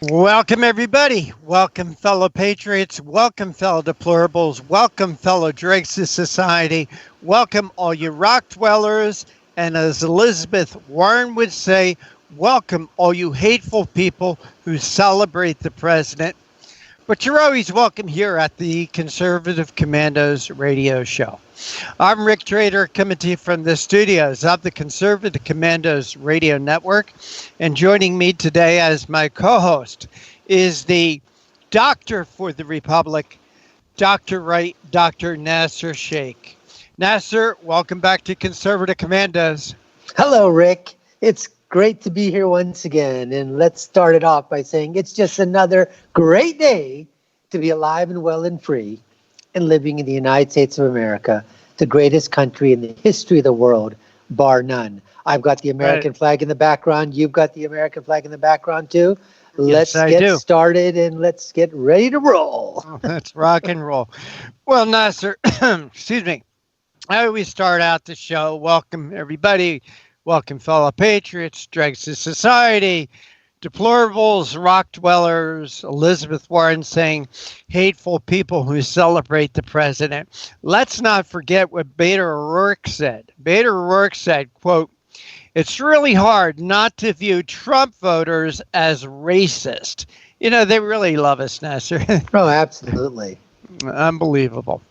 Welcome, everybody. Welcome, fellow patriots. Welcome, fellow deplorables. Welcome, fellow dregs of society. Welcome, all you rock dwellers. And as Elizabeth Warren would say, welcome, all you hateful people who celebrate the president. But you're always welcome here at the Conservative Commandos radio show. I'm Rick Trader, coming to you from the studios of the Conservative Commandos radio network. And joining me today as my co-host is the doctor for the Republic, Dr. Right, Dr. Nasir Shaikh. Nasir, welcome back to Conservative Commandos. Hello, Rick. It's great to be here once again. And let's start it off by saying it's just another great day to be alive and well and free and living in the United States of America, the greatest country in the history of the world, bar none. I've got the American flag in the background. You've got the American flag in the background, too. Let's get started and let's get ready to roll. Let's rock and roll. Well, Nasir, excuse me. I always start out the show. Welcome, everybody. Welcome, fellow patriots, dregs of society, deplorables, rock dwellers, Elizabeth Warren saying hateful people who celebrate the president. Let's not forget what Beto O'Rourke said. Beto O'Rourke said, quote, "It's really hard not to view Trump voters as racist." You know, they really love us, Nasir. Oh, absolutely. Unbelievable.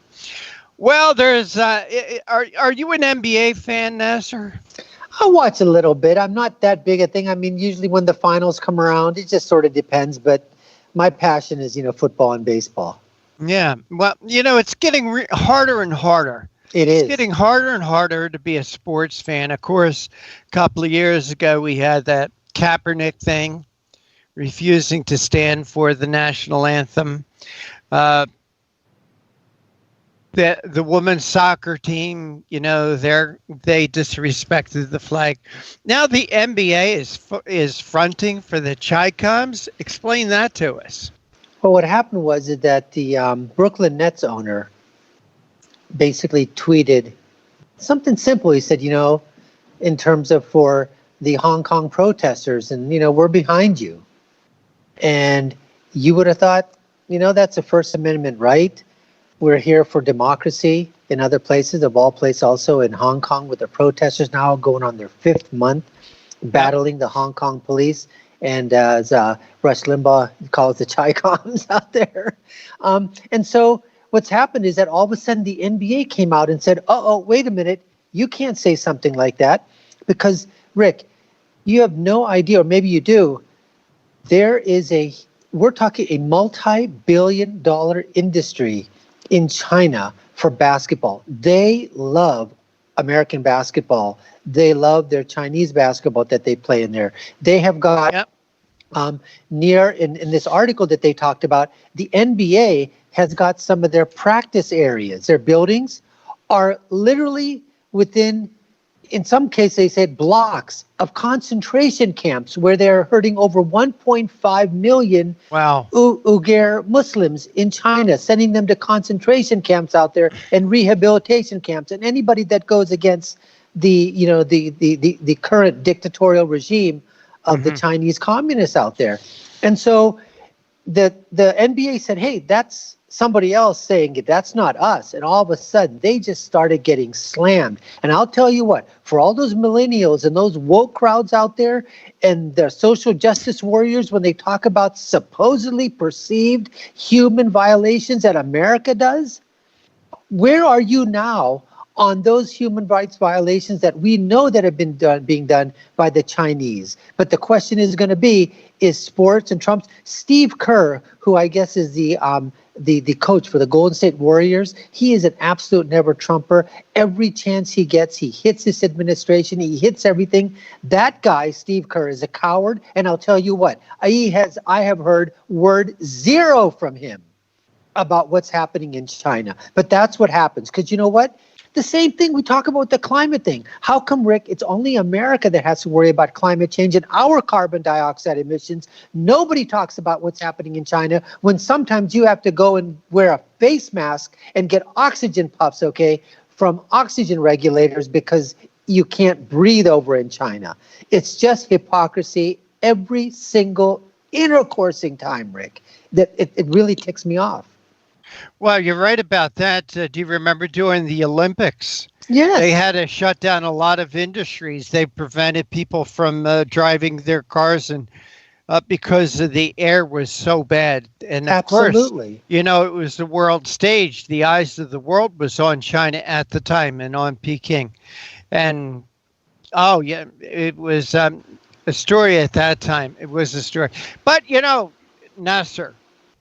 Well, there's, are you an NBA fan, Nasir? I watch a little bit. I'm not that big a thing. I mean, usually when the finals come around, it just sort of depends. But my passion is, football and baseball. Yeah. Well, it's getting harder and harder. It's getting harder and harder to be a sports fan. Of course, a couple of years ago, we had that Kaepernick thing, refusing to stand for the national anthem. The women's soccer team, they disrespected the flag. Now the NBA is fronting for the Chi-Coms. Explain that to us. Well, what happened was that the Brooklyn Nets owner basically tweeted something simple. He said, in terms of for the Hong Kong protesters, and, we're behind you. And you would have thought, that's a First Amendment right. We're here for democracy in other places, of all places also in Hong Kong, with the protesters now going on their 5th month battling the Hong Kong police. And as Rush Limbaugh calls the Chi-Coms out there. And so what's happened is that all of a sudden the NBA came out and said, wait a minute, you can't say something like that. Because, Rick, you have no idea, or maybe you do, we're talking a multi-billion-dollar industry in China for basketball. They love American basketball. They love their Chinese basketball that they play in there. They have got in this article that they talked about, the NBA has got some of their practice areas. Their buildings are literally within, in some cases, they said blocks of concentration camps where they're hurting over 1.5 million Uyghur Muslims in China, sending them to concentration camps out there and rehabilitation camps. And anybody that goes against the current dictatorial regime of the Chinese communists out there. And so the NBA said, hey, that's somebody else saying it. That's not us. And all of a sudden, they just started getting slammed. And I'll tell you what, for all those millennials and those woke crowds out there and the social justice warriors, when they talk about supposedly perceived human violations that America does, where are you now on those human rights violations that we know that have been being done by the Chinese? But the question is going to be, is sports and Trump's Steve Kerr, who I guess is the coach for the Golden State Warriors, he is an absolute never Trumper. Every chance he gets, he hits this administration. He hits everything. That guy, Steve Kerr, is a coward. And I'll tell you what, I have heard word zero from him about what's happening in China. But that's what happens. Because you know what? The same thing we talk about the climate thing. How come, Rick, it's only America that has to worry about climate change and our carbon dioxide emissions? Nobody talks about what's happening in China when sometimes you have to go and wear a face mask and get oxygen puffs, from oxygen regulators because you can't breathe over in China. It's just hypocrisy every single intercoursing time, Rick, that it really ticks me off. Well, you're right about that. Do you remember during the Olympics? Yes. They had to shut down a lot of industries. They prevented people from driving their cars and because the air was so bad. And of Absolutely. course, it was the world stage. The eyes of the world was on China at the time and on Peking. And, oh, yeah, it was a story at that time. It was a story. But, Nasir,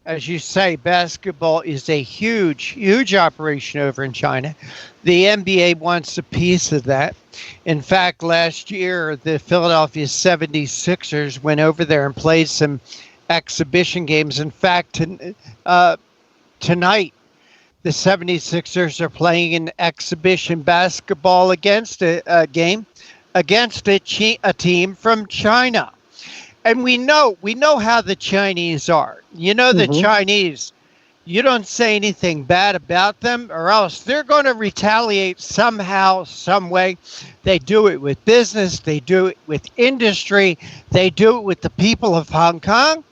as you say, basketball is a huge, huge operation over in China. The NBA wants a piece of that. In fact, last year, the Philadelphia 76ers went over there and played some exhibition games. In fact, tonight, the 76ers are playing an exhibition basketball against a game against a team from China. And we know how the Chinese are. The Chinese, you don't say anything bad about them or else they're going to retaliate somehow, some way. They do it with business. They do it with industry. They do it with the people of Hong Kong.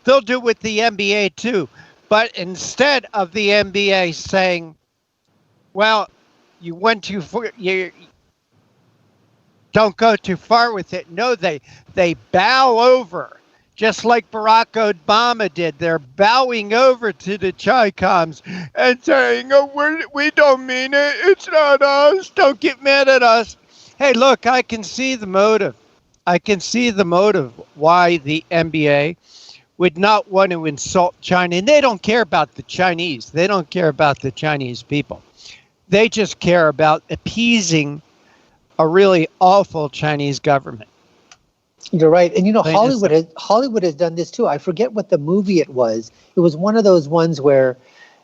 They'll do it with the NBA too. But instead of the NBA saying, well, you went too far, you don't go too far with it. No, they bow over, just like Barack Obama did. They're bowing over to the Chi-Coms and saying, oh, we don't mean it. It's not us. Don't get mad at us. Hey, look, I can see the motive. I can see the motive why the NBA would not want to insult China. And they don't care about the Chinese. They don't care about the Chinese people. They just care about appeasing a really awful Chinese government. You're right. And Hollywood has done this too. I forget what the movie it was. It was one of those ones where,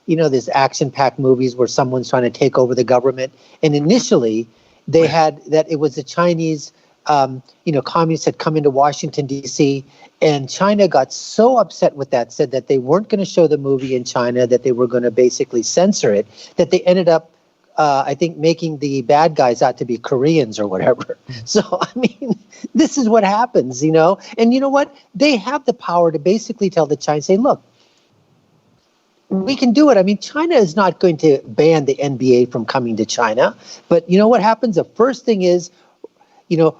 there's action-packed movies where someone's trying to take over the government. And initially they had that it was the Chinese, communists had come into Washington, D.C., and China got so upset with that, said that they weren't going to show the movie in China, that they were going to basically censor it, that they ended up I think making the bad guys out to be Koreans or whatever. So, I mean, this is what happens, And you know what? They have the power to basically tell the Chinese, say, look, we can do it. I mean, China is not going to ban the NBA from coming to China. But you know what happens? The first thing is,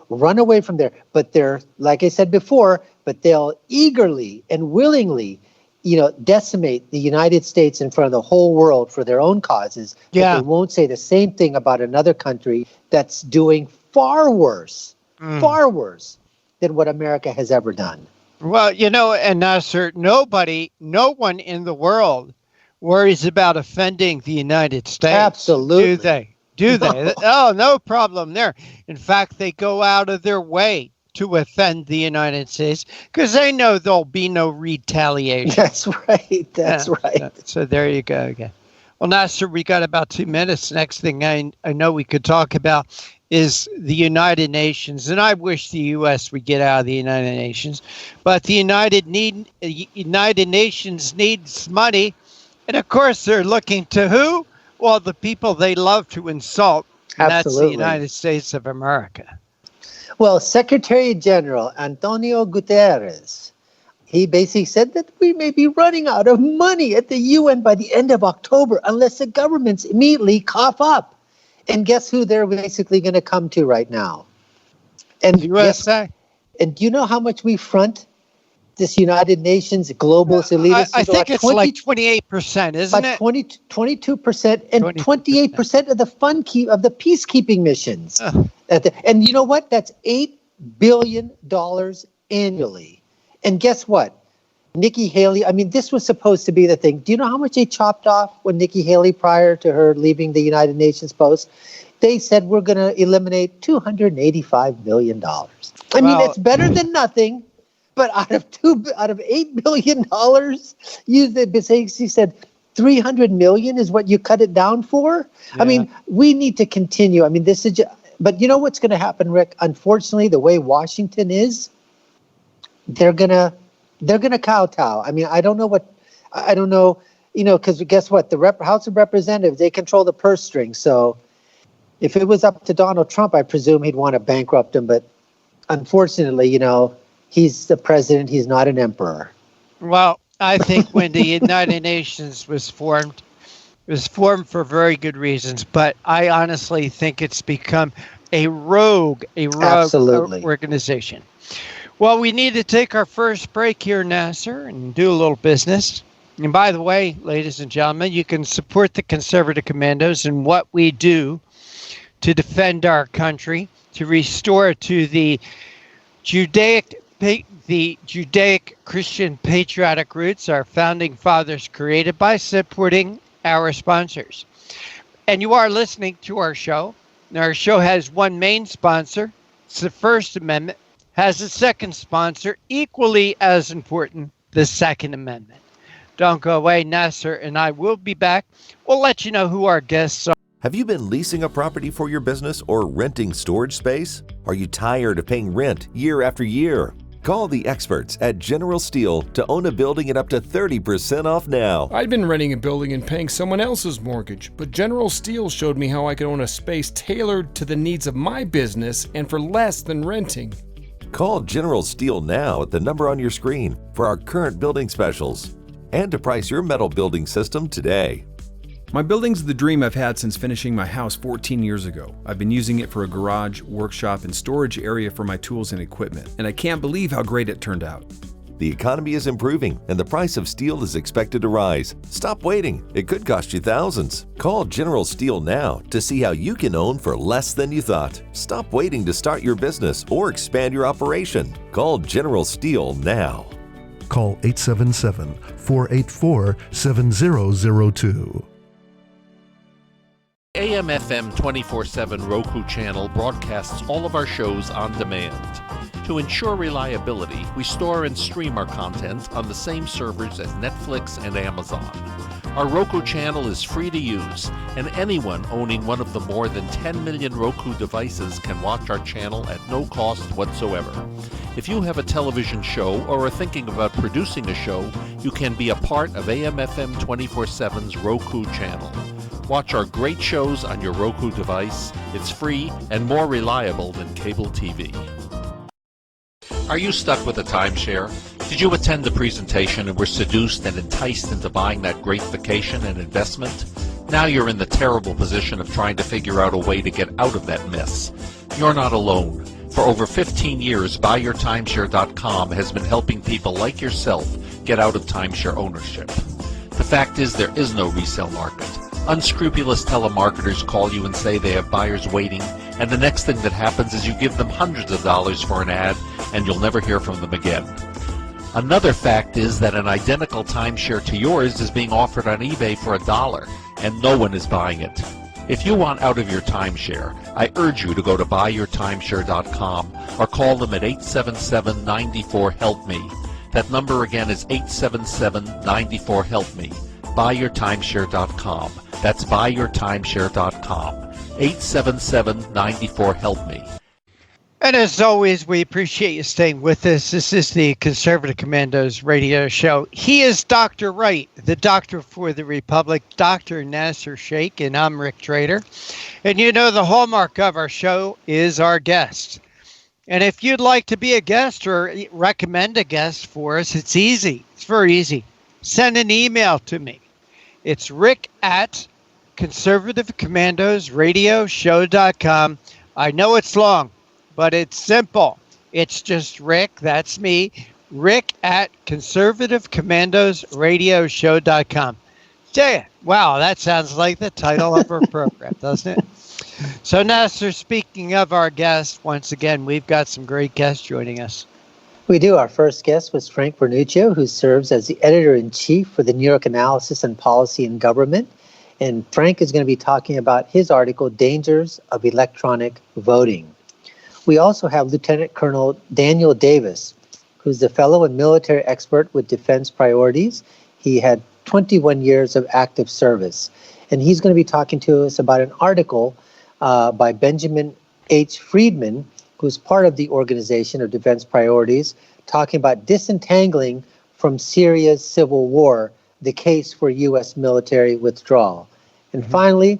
run away from there. But they're, like I said before, but they'll eagerly and willingly decimate the United States in front of the whole world for their own causes. Yeah. But they won't say the same thing about another country that's doing far worse than what America has ever done. Well, and Nasir, no one in the world worries about offending the United States. Absolutely. Do they? Oh, no problem there. In fact, they go out of their way to offend the United States because they know there'll be no retaliation. That's right. That's right. So there you go again. Well, Nasir, we got about 2 minutes. Next thing I know we could talk about is the United Nations. And I wish the U.S. would get out of the United Nations. But the United Nations needs money. And, of course, they're looking to who? Well, the people they love to insult. And that's the United States of America. Well, Secretary General Antonio Guterres, he basically said that we may be running out of money at the UN by the end of October unless the governments immediately cough up. And guess who they're basically going to come to right now? And the USA. And do you know how much we front this United Nations globalist elitist? I think it's like 28%, isn't it? 22% and 28% of the of the peacekeeping missions. And you know what? That's $8 billion annually. And guess what? Nikki Haley, I mean, this was supposed to be the thing. Do you know how much they chopped off when Nikki Haley, prior to her leaving the United Nations post? They said we're going to eliminate $285 million. I mean, it's better than nothing. But out of $8 billion, they basically said $300 million is what you cut it down for. Yeah. I mean, we need to continue. I mean, this is. But you know what's going to happen, Rick? Unfortunately, the way Washington is, they're gonna kowtow. I mean, I don't know, because guess what? The House of Representatives, they control the purse string. So if it was up to Donald Trump, I presume he'd want to bankrupt him. But unfortunately, He's the president. He's not an emperor. Well, I think when the United Nations was formed, it was formed for very good reasons, but I honestly think it's become a rogue Absolutely. organization. Well, we need to take our first break here, Nasir, and do a little business. And by the way, ladies and gentlemen, you can support the Conservative Commandos and what we do to defend our country, to restore it to the Judaic Christian patriotic roots our founding fathers created, by supporting our sponsors. And you are listening to our show. Our show has one main sponsor. It's the First Amendment. Has a second sponsor, equally as important, the Second Amendment. Don't go away. Nasir and I will be back. We'll let you know who our guests are. Have you been leasing a property for your business or renting storage space? Are you tired of paying rent year after year? Call the experts at General Steel to own a building at up to 30% off now. I'd been renting a building and paying someone else's mortgage, but General Steel showed me how I could own a space tailored to the needs of my business and for less than renting. Call General Steel now at the number on your screen for our current building specials and to price your metal building system today. My building's the dream I've had since finishing my house 14 years ago. I've been using it for a garage, workshop, and storage area for my tools and equipment, and I can't believe how great it turned out. The economy is improving and the price of steel is expected to rise. Stop waiting. It could cost you thousands. Call General Steel now to see how you can own for less than you thought. Stop waiting to start your business or expand your operation. Call General Steel now. Call 877-484-7002. AM/FM 24/7 Roku channel broadcasts all of our shows on demand. To ensure reliability, we store and stream our content on the same servers as Netflix and Amazon. Our Roku channel is free to use, and anyone owning one of the more than 10 million Roku devices can watch our channel at no cost whatsoever. If you have a television show or are thinking about producing a show, you can be a part of AM/FM 24/7's Roku channel. Watch our great shows on your Roku device. It's free and more reliable than cable TV. Are you stuck with a timeshare? Did you attend the presentation and were seduced and enticed into buying that great vacation and investment? Now you're in the terrible position of trying to figure out a way to get out of that mess. You're not alone. For over 15 years, BuyYourTimeshare.com has been helping people like yourself get out of timeshare ownership. The fact is, there is no resale market. Unscrupulous telemarketers call you and say they have buyers waiting, and the next thing that happens is you give them hundreds of dollars for an ad, and you'll never hear from them again. Another fact is that an identical timeshare to yours is being offered on eBay for $1, and no one is buying it. If you want out of your timeshare, I urge you to go to BuyYourTimeshare.com or call them at 877-94-HELP-ME. That number again is 877-94-HELP-ME. BuyYourTimeshare.com. That's BuyYourTimeshare.com. 877-94-HELP-ME. And as always, we appreciate you staying with us. This is the Conservative Commandos radio show. He is Dr. Wright, the doctor for the Republic, Dr. Nasir Shaikh, and I'm Rick Trader. And you know the hallmark of our show is our guest. And if you'd like to be a guest or recommend a guest for us, it's easy. It's very easy. Send an email to me. It's rick@conservativecommandosradioshow.com. I know it's long, but it's simple. It's just Rick, that's me, rick@conservativecommandosradioshow.com. Tell you, wow, that sounds like the title of our program, doesn't it? So, Nasir, speaking of our guests, once again, we've got some great guests joining us. We do. Our first guest was Frank Vernuccio, who serves as the editor-in-chief for the New York Analysis on Policy and Government. And Frank is going to be talking about his article, Dangers of Electronic Voting. We also have Lieutenant Colonel Daniel Davis, who's the fellow and military expert with Defense Priorities. He had 21 years of active service. And he's going to be talking to us about an article by Benjamin H. Friedman, who's part of the Organization of Defense Priorities, talking about disentangling from Syria's civil war, the case for U.S. military withdrawal. And finally,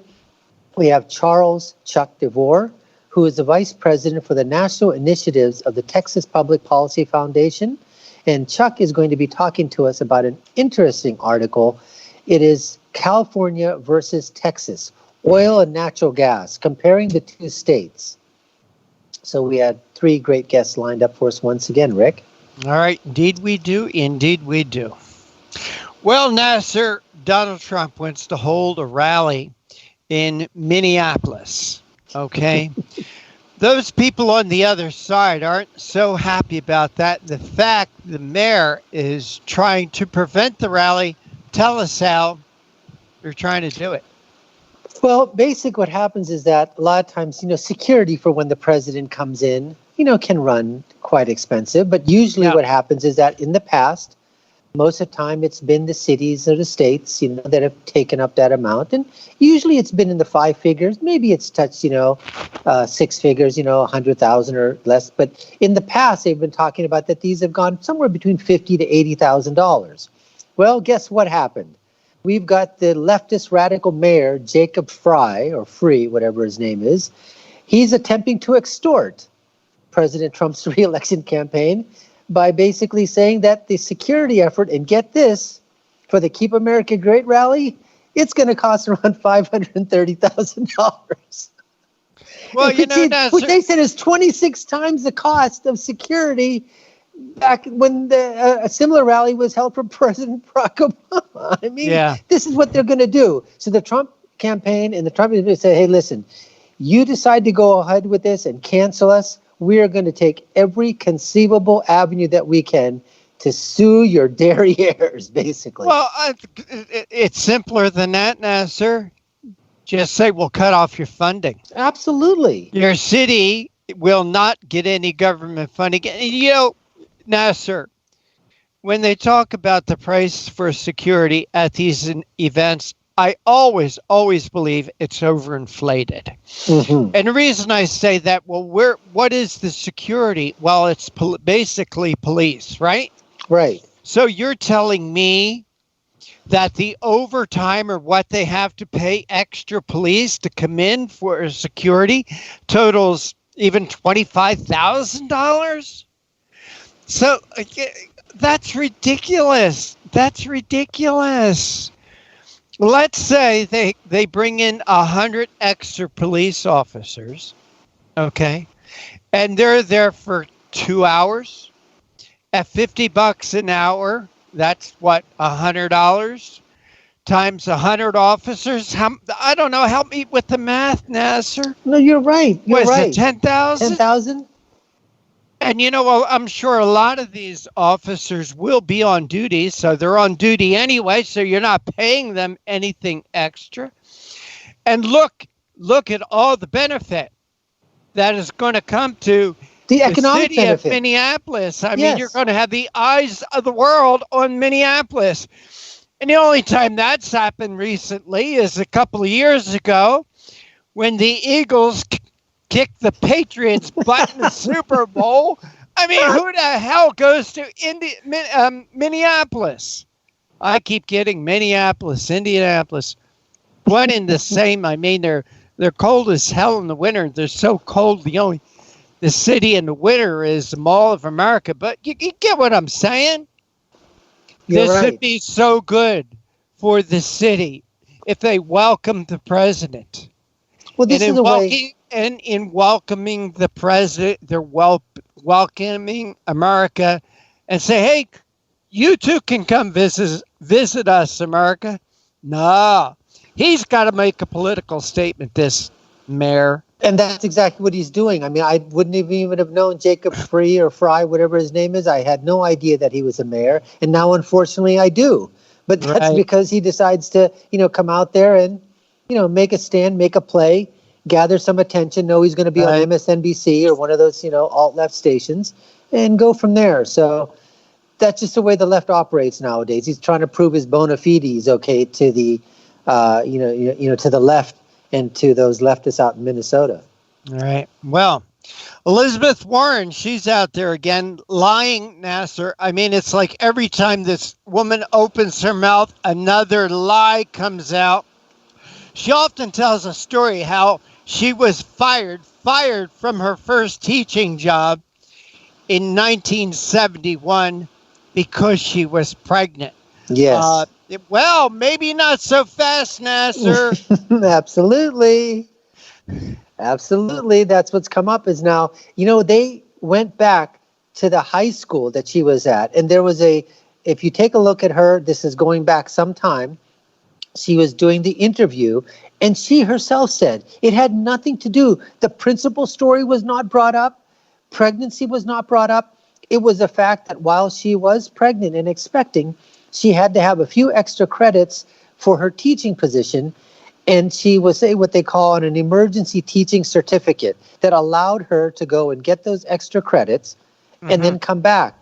we have Charles Chuck DeVore, who is the vice president for the national initiatives of the Texas Public Policy Foundation. And Chuck is going to be talking to us about an interesting article. It is California versus Texas, oil and natural gas, comparing the two states. So we had three great guests lined up for us once again, Rick. All right. Indeed we do. Indeed we do. Well, Nasir, Donald Trump wants to hold a rally in Minneapolis. Okay. Those people on the other side aren't so happy about that. The fact the mayor is trying to prevent the rally. Tell us how they're trying to do it. Well, basically what happens is that a lot of times, security for when the president comes in, can run quite expensive. But usually what happens is that in the past, most of the time it's been the cities or the states, that have taken up that amount. And usually it's been in the 5 figures. Maybe it's touched, 6 figures, 100,000 or less. But in the past, they've been talking about that these have gone somewhere between $50,000 to $80,000. Well, guess what happened? We've got the leftist radical mayor, Jacob Frey, or Free, whatever his name is. He's attempting to extort President Trump's re-election campaign by basically saying that the security effort, and get this, for the Keep America Great rally, it's going to cost around $530,000. Well, which they said is 26 times the cost of security back when a similar rally was held for President Barack Obama. I mean, This is what they're going to do. So the Trump campaign and the Trump administration say, hey, listen, you decide to go ahead with this and cancel us, we are going to take every conceivable avenue that we can to sue your derrieres, basically. Well, it's simpler than that, Nasir. Just say we'll cut off your funding. Absolutely. Your city will not get any government funding. Nasir, when they talk about the price for security at these events, I always believe it's overinflated. Mm-hmm. And the reason I say that, what is the security? Well, it's basically police, right? Right. So you're telling me that the overtime or what they have to pay extra police to come in for security totals even $25,000? So that's ridiculous. That's ridiculous. Let's say they bring in 100 extra police officers, okay, and they're there for 2 hours at $50 an hour. That's what, $100 times 100 officers. I don't know. Help me with the math, Nasir. No, you're right. You're right. Was it 10,000? 10,000. And I'm sure a lot of these officers will be on duty, so they're on duty anyway, so you're not paying them anything extra. And look at all the benefit that is going to come to the economic city benefit of Minneapolis. I mean, you're going to have the eyes of the world on Minneapolis. And the only time that's happened recently is a couple of years ago when the Eagles kicked the Patriots' butt in the Super Bowl. I mean, who the hell goes to Minneapolis? I keep getting Minneapolis, Indianapolis, one in the same. I mean, they're cold as hell in the winter. They're so cold. The city in the winter is the Mall of America. But you get what I'm saying? This would be so good for the city if they welcomed the president. Well, this is the way. And in welcoming the president, they're welcoming America and say, hey, you too can come visit us, America. No, he's got to make a political statement, this mayor. And that's exactly what he's doing. I mean, I wouldn't even have known Jacob Free or Fry, whatever his name is. I had no idea that he was a mayor. And now, unfortunately, I do. But that's because he decides to, come out there and, make a stand, make a play, gather some attention, know he's going to be on MSNBC or one of those, alt-left stations, and go from there. So that's just the way the left operates nowadays. He's trying to prove his bona fides, okay, to the, to the left and to those leftists out in Minnesota. All right. Well, Elizabeth Warren, she's out there again lying, Nasir. I mean, it's like every time this woman opens her mouth, another lie comes out. She often tells a story how she was fired fired from her first teaching job in 1971 because she was pregnant. Yes. Well, maybe not so fast, Nasir. Absolutely. Absolutely. That's what's come up is now, they went back to the high school that she was at. And there was if you take a look at her, this is going back some time, she was doing the interview and she herself said it had nothing to do. The principal story was not brought up. Pregnancy was not brought up. It was the fact that while she was pregnant and expecting, she had to have a few extra credits for her teaching position. And she was what they call an emergency teaching certificate that allowed her to go and get those extra credits and then come back.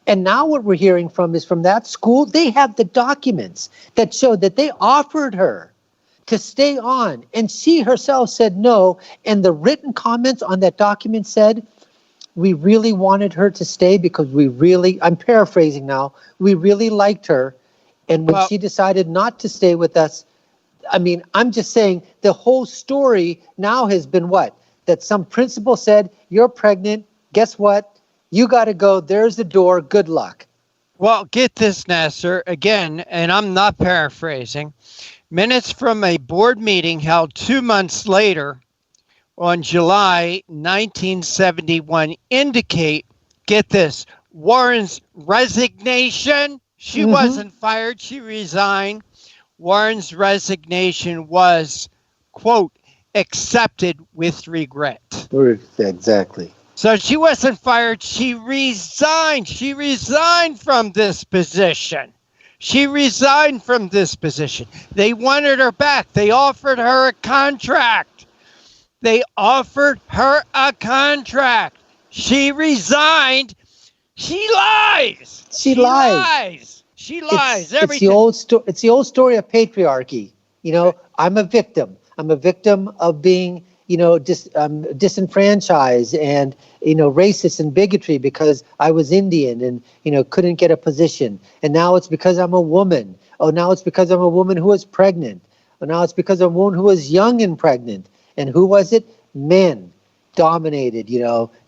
And now what we're hearing from that school, they have the documents that show that they offered her to stay on. And she herself said no. And the written comments on that document said, we really wanted her to stay because I'm paraphrasing now, we really liked her. And when she decided not to stay with us, I'm just saying the whole story now has been what? That some principal said, you're pregnant. Guess what? You got to go. There's the door. Good luck. Well, get this, Nasir, again, and I'm not paraphrasing. Minutes from a board meeting held 2 months later on July 1971 indicate, get this, Warren's resignation. She wasn't fired. She resigned. Warren's resignation was, quote, accepted with regret. Exactly. So she wasn't fired. She resigned. She resigned from this position. She resigned from this position. They wanted her back. They offered her a contract. They offered her a contract. She resigned. She lies. She lies. She lies. It's the old story of patriarchy. I'm a victim. I'm a victim of being, disenfranchised and, racist and bigotry because I was Indian and, couldn't get a position. And now it's because I'm a woman. Oh, now it's because I'm a woman who was pregnant. Oh, now it's because I'm a woman who was young and pregnant. And who was it? Men dominated,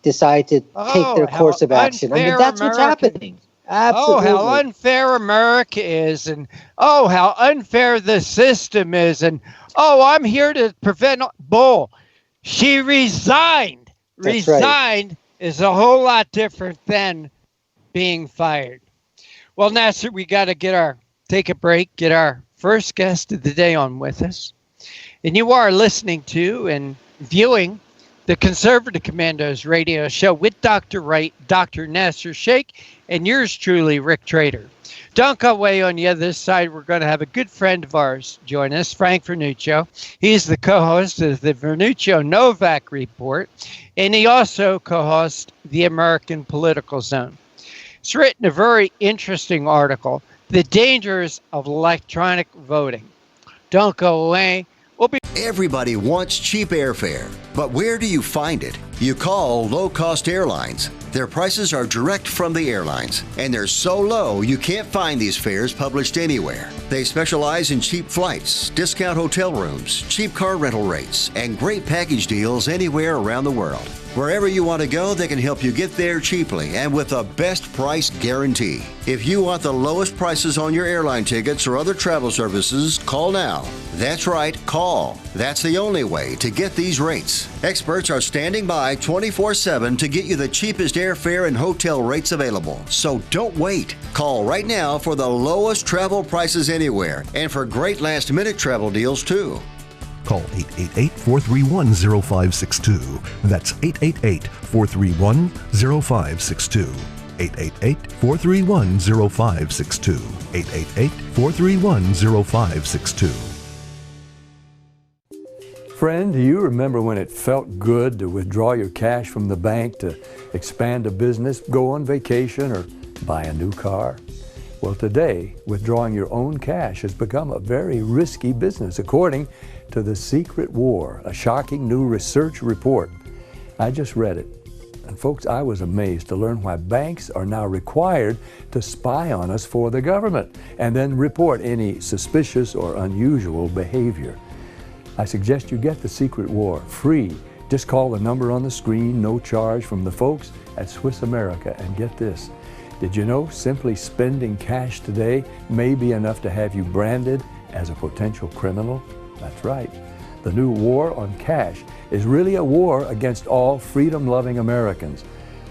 decided to take their course of action. That's what's happening. Absolutely. Oh, how unfair America is, and oh, how unfair the system is, and oh, I'm here to prevent bull. She resigned. That's Resigned right. is a whole lot different than being fired. Well, Nasir, we got to take a break, get our first guest of the day on with us. And you are listening to and viewing the Conservative Commandos radio show with Dr. Wright, Dr. Nasir Shaikh, and yours truly, Rick Trader. Don't go away. On the other side, we're going to have a good friend of ours join us, Frank Vernuccio. He's the co-host of the Vernuccio Novak Report, and he also co-hosts the American Political Zone. He's written a very interesting article, The Dangers of Electronic Voting. Don't go away. Everybody wants cheap airfare, but where do you find it? You call low-cost airlines. Their prices are direct from the airlines, and they're so low you can't find these fares published anywhere. They specialize in cheap flights, discount hotel rooms, cheap car rental rates, and great package deals anywhere around the world. Wherever you want to go, they can help you get there cheaply and with a best price guarantee. If you want the lowest prices on your airline tickets or other travel services, call now. That's right, call. That's the only way to get these rates. Experts are standing by 24/7 to get you the cheapest airfare and hotel rates available. So don't wait. Call right now for the lowest travel prices anywhere and for great last-minute travel deals too. Call 888-431-0562. That's 888-431-0562. 888-431-0562. 888-431-0562. Friend, do you remember when it felt good to withdraw your cash from the bank to expand a business, go on vacation, or buy a new car? Well, today, withdrawing your own cash has become a very risky business, according to The Secret War, a shocking new research report. I just read it. And folks, I was amazed to learn why banks are now required to spy on us for the government and then report any suspicious or unusual behavior. I suggest you get The Secret War free Just call the number on the screen, no charge, from the folks at Swiss America. And get this, did you know simply spending cash today may be enough to have you branded as a potential criminal? That's right. The new war on cash is really a war against all freedom-loving Americans.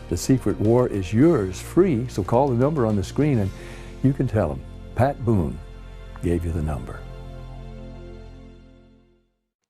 The secret war is yours free, so call the number on the screen and you can tell them Pat Boone gave you the number.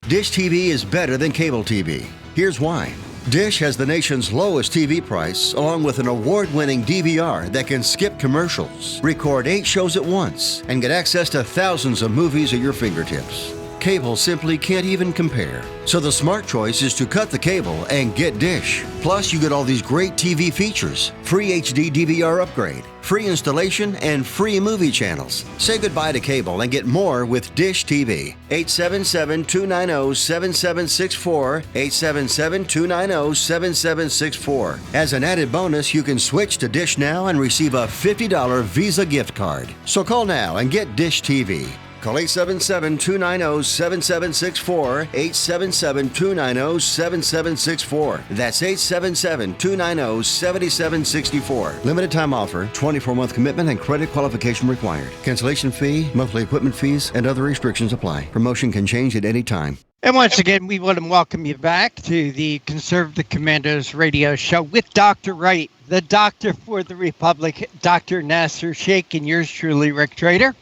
Dish TV is better than cable TV. Here's why. Dish has the nation's lowest TV price, along with an award-winning DVR that can skip commercials, record 8 shows at once, and get access to thousands of movies at your fingertips. Cable simply can't even compare. So the smart choice is to cut the cable and get Dish. Plus, you get all these great TV features, free HD DVR upgrade, free installation, and free movie channels. Say goodbye to cable and get more with Dish TV. 877-290-7764, 877-290-7764. As an added bonus, you can switch to Dish now and receive a $50 Visa gift card. So call now and get Dish TV. Call 877-290-7764, 877-290-7764. That's 877-290-7764. Limited time offer, 24-month commitment and credit qualification required. Cancellation fee, monthly equipment fees, and other restrictions apply. Promotion can change at any time. And once again, we want to welcome you back to the Conservative Commandos radio show with Dr. Wright, the doctor for the Republic, Dr. Nasir Shaikh, and yours truly, Rick Trader.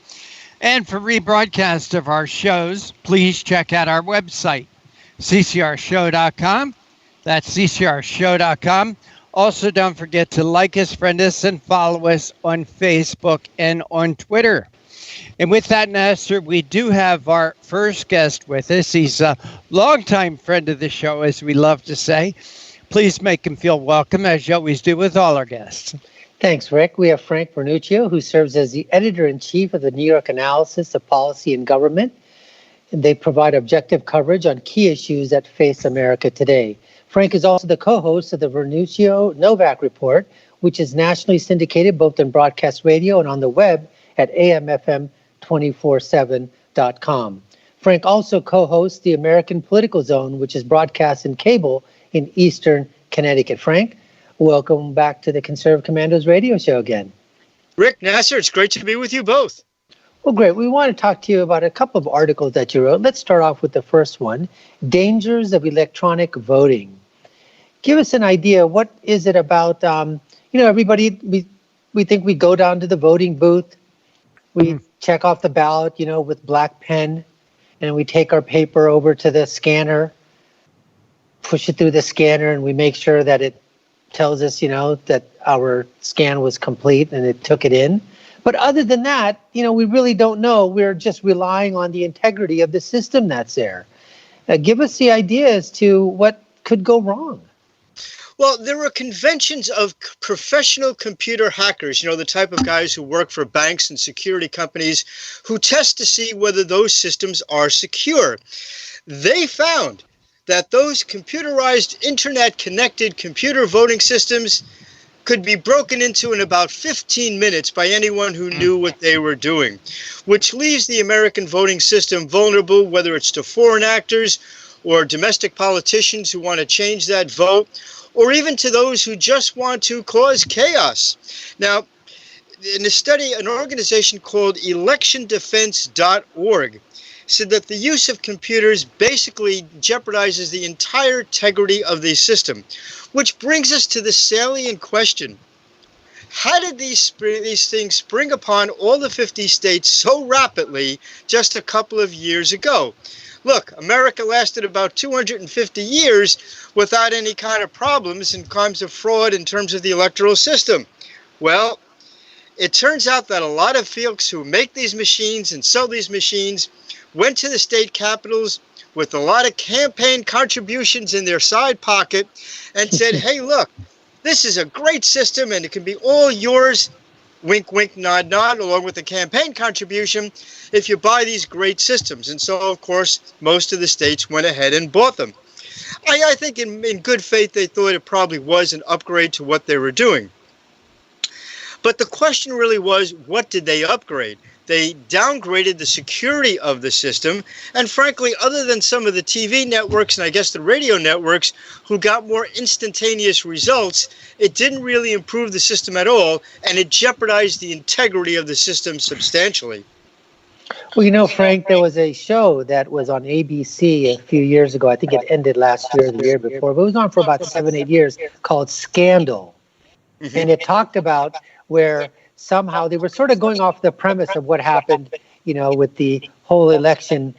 And for rebroadcast of our shows, please check out our website, CCRShow.com. That's CCRShow.com. Also, don't forget to like us, friend us, and follow us on Facebook and on Twitter. And with that, Nasir, we do have our first guest with us. He's a longtime friend of the show, as we love to say. Please make him feel welcome, as you always do with all our guests. Thanks, Rick. We have Frank Vernuccio, who serves as the editor-in-chief of the New York Analysis of Policy and Government. And they provide objective coverage on key issues that face America today. Frank is also the co-host of the Vernuccio Novak Report, which is nationally syndicated both in broadcast radio and on the web at amfm247.com. Frank also co-hosts the American Political Zone, which is broadcast in cable in Eastern Connecticut. Frank, welcome back to the Conservative Commandos radio show again. Rick, Nasir, it's great to be with you both. Well, great. We want to talk to you about a couple of articles that you wrote. Let's start off with the first one, Dangers of Electronic Voting. Give us an idea. What is it about? Everybody, we think we go down to the voting booth, we check off the ballot, with black pen, and we take our paper over to the scanner, push it through the scanner, and we make sure that it tells us, that our scan was complete and it took it in. But other than that, we really don't know. We're just relying on the integrity of the system that's there. Give us the idea as to what could go wrong. Well, there are conventions of professional computer hackers, the type of guys who work for banks and security companies who test to see whether those systems are secure. They found that those computerized, internet-connected computer voting systems could be broken into in about 15 minutes by anyone who knew what they were doing, which leaves the American voting system vulnerable, whether it's to foreign actors or domestic politicians who want to change that vote, or even to those who just want to cause chaos. Now, in a study, an organization called electiondefense.org said that the use of computers basically jeopardizes the entire integrity of the system, which brings us to the salient question. How did these things spring upon all the 50 states so rapidly just a couple of years ago? Look, America lasted about 250 years without any kind of problems in terms of fraud in terms of the electoral system. Well, it turns out that a lot of folks who make these machines and sell these machines went to the state capitals with a lot of campaign contributions in their side pocket and said, hey, look, this is a great system and it can be all yours, wink, wink, nod, nod, along with the campaign contribution if you buy these great systems. And so, of course, most of the states went ahead and bought them. I think in good faith they thought it probably was an upgrade to what they were doing. But the question really was, what did they upgrade? They downgraded the security of the system. And frankly, other than some of the TV networks and I guess the radio networks who got more instantaneous results, it didn't really improve the system at all, and it jeopardized the integrity of the system substantially. Well, you know, Frank, there was a show that was on ABC a few years ago. I think it ended last year or the year before, but it was on for about 7-8 years, called Scandal. And it talked about where somehow they were sort of going off the premise of what happened, you know, with the whole election.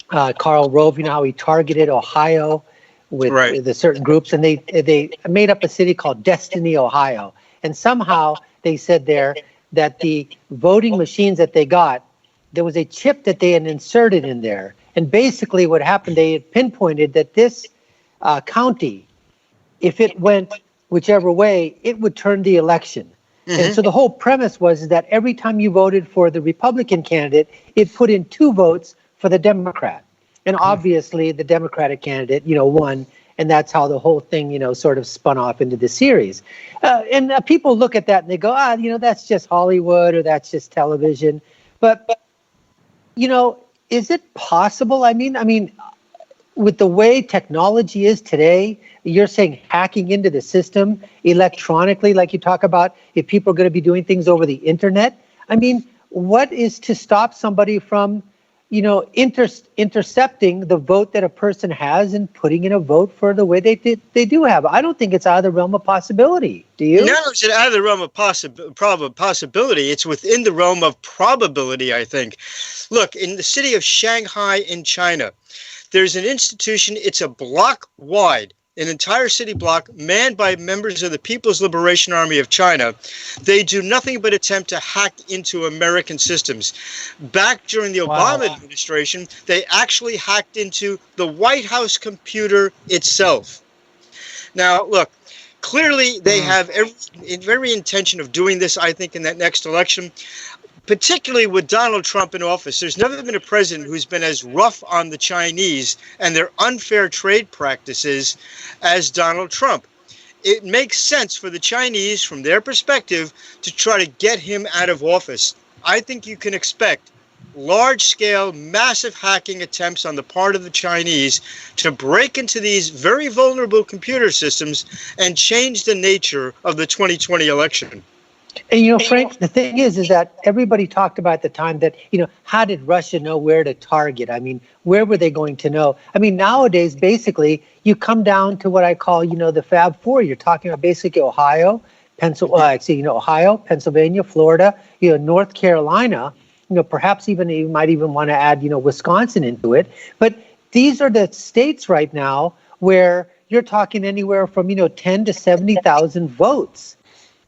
Karl Rove, you know, how he targeted Ohio with the certain groups, and they made up a city called Destiny, Ohio. And somehow they said there that the voting machines that they got, there was a chip that they had inserted in there. And basically what happened, they had pinpointed that this county, if it went whichever way, it would turn the election. And so the whole premise was that every time you voted for the Republican candidate, it put in 2 votes for the Democrat. And obviously the Democratic candidate, you know, won. And that's how the whole thing, you know, sort of spun off into the series. And people look at that and they go, you know, that's just Hollywood or that's just television. But you know, is it possible? I mean, with the way technology is today, you're saying hacking into the system electronically, like you talk about, if people are going to be doing things over the internet. I mean, what is to stop somebody from, you know, intercepting the vote that a person has and putting in a vote for the way they do have? I don't think it's out of the realm of possibility. Do you? No, it's out of the realm of possibility. It's within the realm of probability, I think. Look, in the city of Shanghai in China, there's an institution, it's a block wide, an entire city block manned by members of the People's Liberation Army of China. They do nothing but attempt to hack into American systems. Back during the Obama administration, they actually hacked into the White House computer itself. Now, look, clearly they have every intention of doing this, I think, in that next election. Particularly with Donald Trump in office, there's never been a president who's been as rough on the Chinese and their unfair trade practices as Donald Trump. It makes sense for the Chinese, from their perspective, to try to get him out of office. I think you can expect large-scale, massive hacking attempts on the part of the Chinese to break into these very vulnerable computer systems and change the nature of the 2020 election. And, you know, Frank, the thing is that everybody talked about at the time that, you know, how did Russia know where to target? I mean, where were they going to know? I mean, nowadays, basically, you come down to what I call, you know, the Fab Four. You're talking about basically Ohio, Ohio, Pennsylvania, Florida, you know, North Carolina, you know, perhaps even you might even want to add, you know, Wisconsin into it. But these are the states right now where you're talking anywhere from, you know, 10 to 70,000 votes.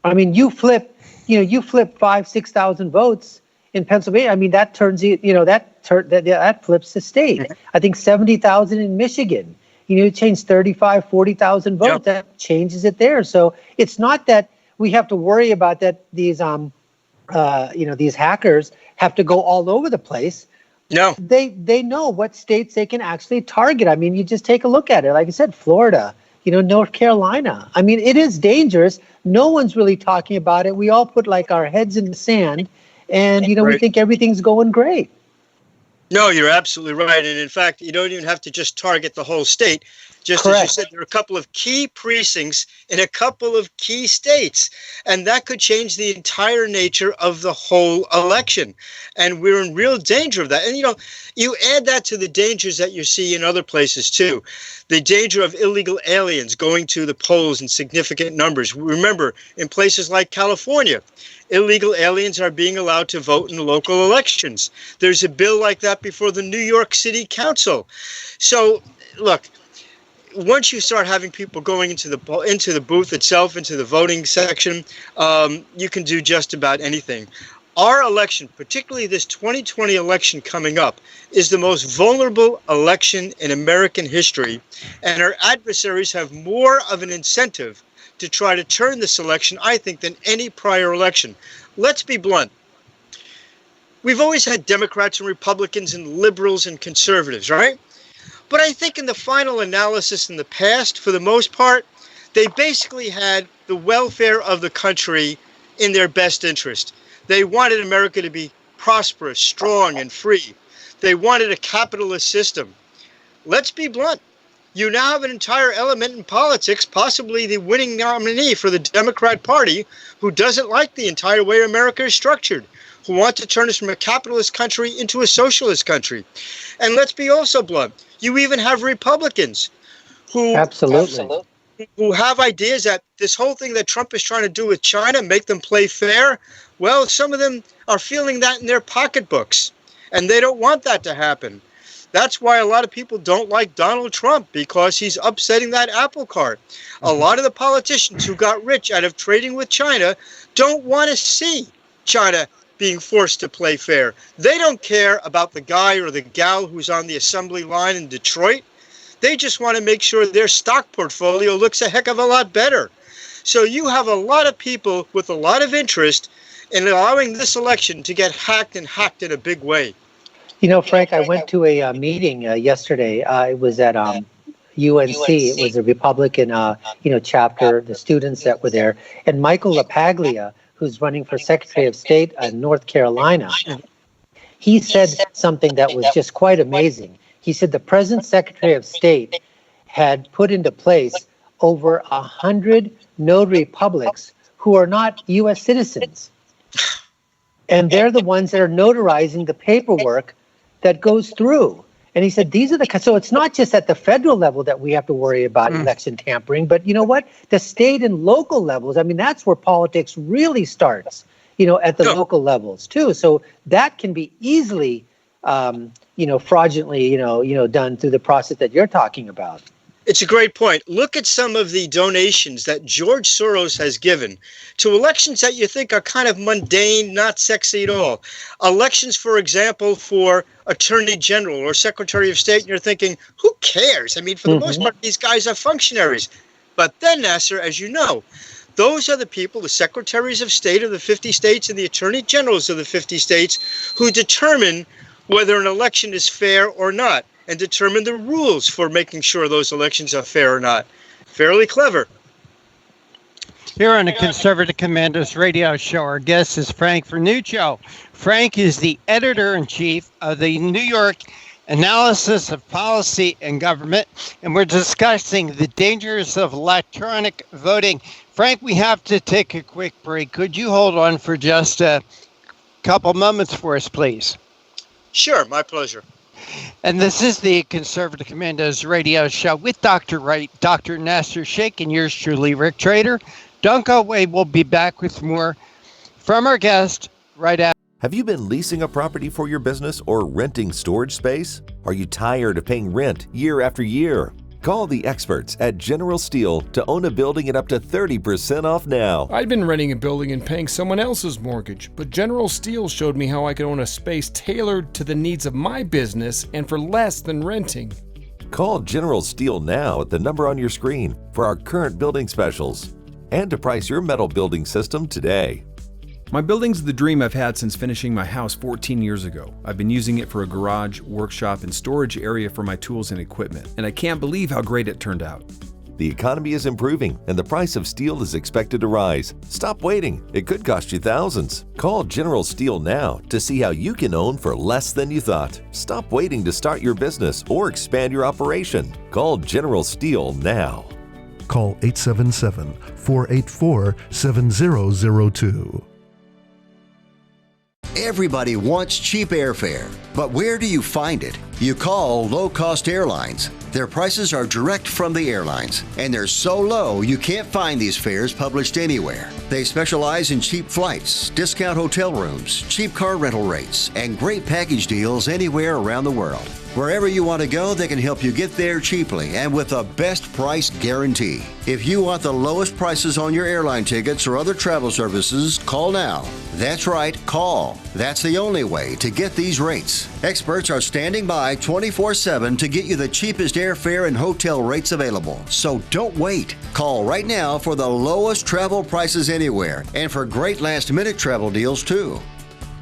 I mean, you flip 5,000-6,000 votes in Pennsylvania. I mean, that turns that flips the state. I think 70,000 in Michigan. You know, you change 40,000 votes. Yep. That changes it there. So it's not that we have to worry about that. These these hackers have to go all over the place. No, they know what states they can actually target. I mean, you just take a look at it. Like I said, Florida. You know, North Carolina. I mean, it is dangerous. No one's really talking about it. We all put like our heads in the sand and, you know, we think everything's going great. No, you're absolutely right. And in fact, you don't even have to just target the whole state. Just Correct. As you said, there are a couple of key precincts in a couple of key states, and that could change the entire nature of the whole election. And we're in real danger of that. And, you know, you add that to the dangers that you see in other places, too. The danger of illegal aliens going to the polls in significant numbers. Remember, in places like California, illegal aliens are being allowed to vote in local elections. There's a bill like that before the New York City Council. So, look, once you start having people going into the booth itself, into the voting section, you can do just about anything. Our election, particularly this 2020 election coming up, is the most vulnerable election in American history, and our adversaries have more of an incentive to try to turn this election, I think, than any prior election. Let's be blunt. We've always had Democrats and Republicans and liberals and conservatives, right? But I think in the final analysis in the past, for the most part, they basically had the welfare of the country in their best interest. They wanted America to be prosperous, strong, and free. They wanted a capitalist system. Let's be blunt. You now have an entire element in politics, possibly the winning nominee for the Democrat Party, who doesn't like the entire way America is structured, who want to turn us from a capitalist country into a socialist country. And let's be also blunt. You even have Republicans who who have ideas that this whole thing that Trump is trying to do with China, make them play fair. Well, some of them are feeling that in their pocketbooks, and they don't want that to happen. That's why a lot of people don't like Donald Trump, because he's upsetting that apple cart. A lot of the politicians who got rich out of trading with China don't want to see China being forced to play fair. They don't care about the guy or the gal who's on the assembly line in Detroit. They just want to make sure their stock portfolio looks a heck of a lot better. So you have a lot of people with a lot of interest in allowing this election to get hacked, and hacked in a big way. You know, Frank, I went to a meeting yesterday. It was at UNC. It was a Republican, chapter, the students that were there. And Michael LaPaglia, who's running for Secretary of State in North Carolina, he said something that was just quite amazing. He said the present Secretary of State had put into place over 100 notary publics who are not U.S. citizens. And they're the ones that are notarizing the paperwork that goes through. And he said, so it's not just at the federal level that we have to worry about election tampering, but you know what? The state and local levels, I mean, that's where politics really starts, at the local levels too. So that can be easily, fraudulently, done through the process that you're talking about. It's a great point. Look at some of the donations that George Soros has given to elections that you think are kind of mundane, not sexy at all. Elections, for example, for Attorney General or Secretary of State, and you're thinking, who cares? I mean, for the most part, these guys are functionaries. But then, Nasir, as you know, those are the people, the Secretaries of State of the 50 states and the Attorney Generals of the 50 states, who determine whether an election is fair or not, and determine the rules for making sure those elections are fair or not. Fairly clever. Here on the Conservative Commandos radio show, our guest is Frank Vernuccio. Frank is the editor-in-chief of the New York Analysis of Policy and Government, and we're discussing the dangers of electronic voting. Frank, we have to take a quick break. Could you hold on for just a couple moments for us, please? Sure, my pleasure. And this is the Conservative Commandos radio show with Dr. Wright, Dr. Nasir Shaikh, and yours truly, Rick Trader. Don't go away. We'll be back with more from our guest right after. Have you been leasing a property for your business or renting storage space? Are you tired of paying rent year after year? Call the experts at General Steel to own a building at up to 30% off now. I'd been renting a building and paying someone else's mortgage, but General Steel showed me how I could own a space tailored to the needs of my business and for less than renting. Call General Steel now at the number on your screen for our current building specials and to price your metal building system today. My building's the dream I've had since finishing my house 14 years ago. I've been using it for a garage, workshop, and storage area for my tools and equipment, and I can't believe how great it turned out. The economy is improving and the price of steel is expected to rise. Stop waiting. It could cost you thousands. Call General Steel now to see how you can own for less than you thought. Stop waiting to start your business or expand your operation. Call General Steel now. Call 877-484-7002. Everybody wants cheap airfare, but where do you find it? You call low-cost airlines. Their prices are direct from the airlines, and they're so low you can't find these fares published anywhere. They specialize in cheap flights, discount hotel rooms, cheap car rental rates, and great package deals anywhere around the world. Wherever you want to go, they can help you get there cheaply and with a best price guarantee. If you want the lowest prices on your airline tickets or other travel services, call now. That's right, call. That's the only way to get these rates. Experts are standing by 24/7 to get you the cheapest airfare and hotel rates available. So don't wait. Call right now for the lowest travel prices anywhere and for great last-minute travel deals too.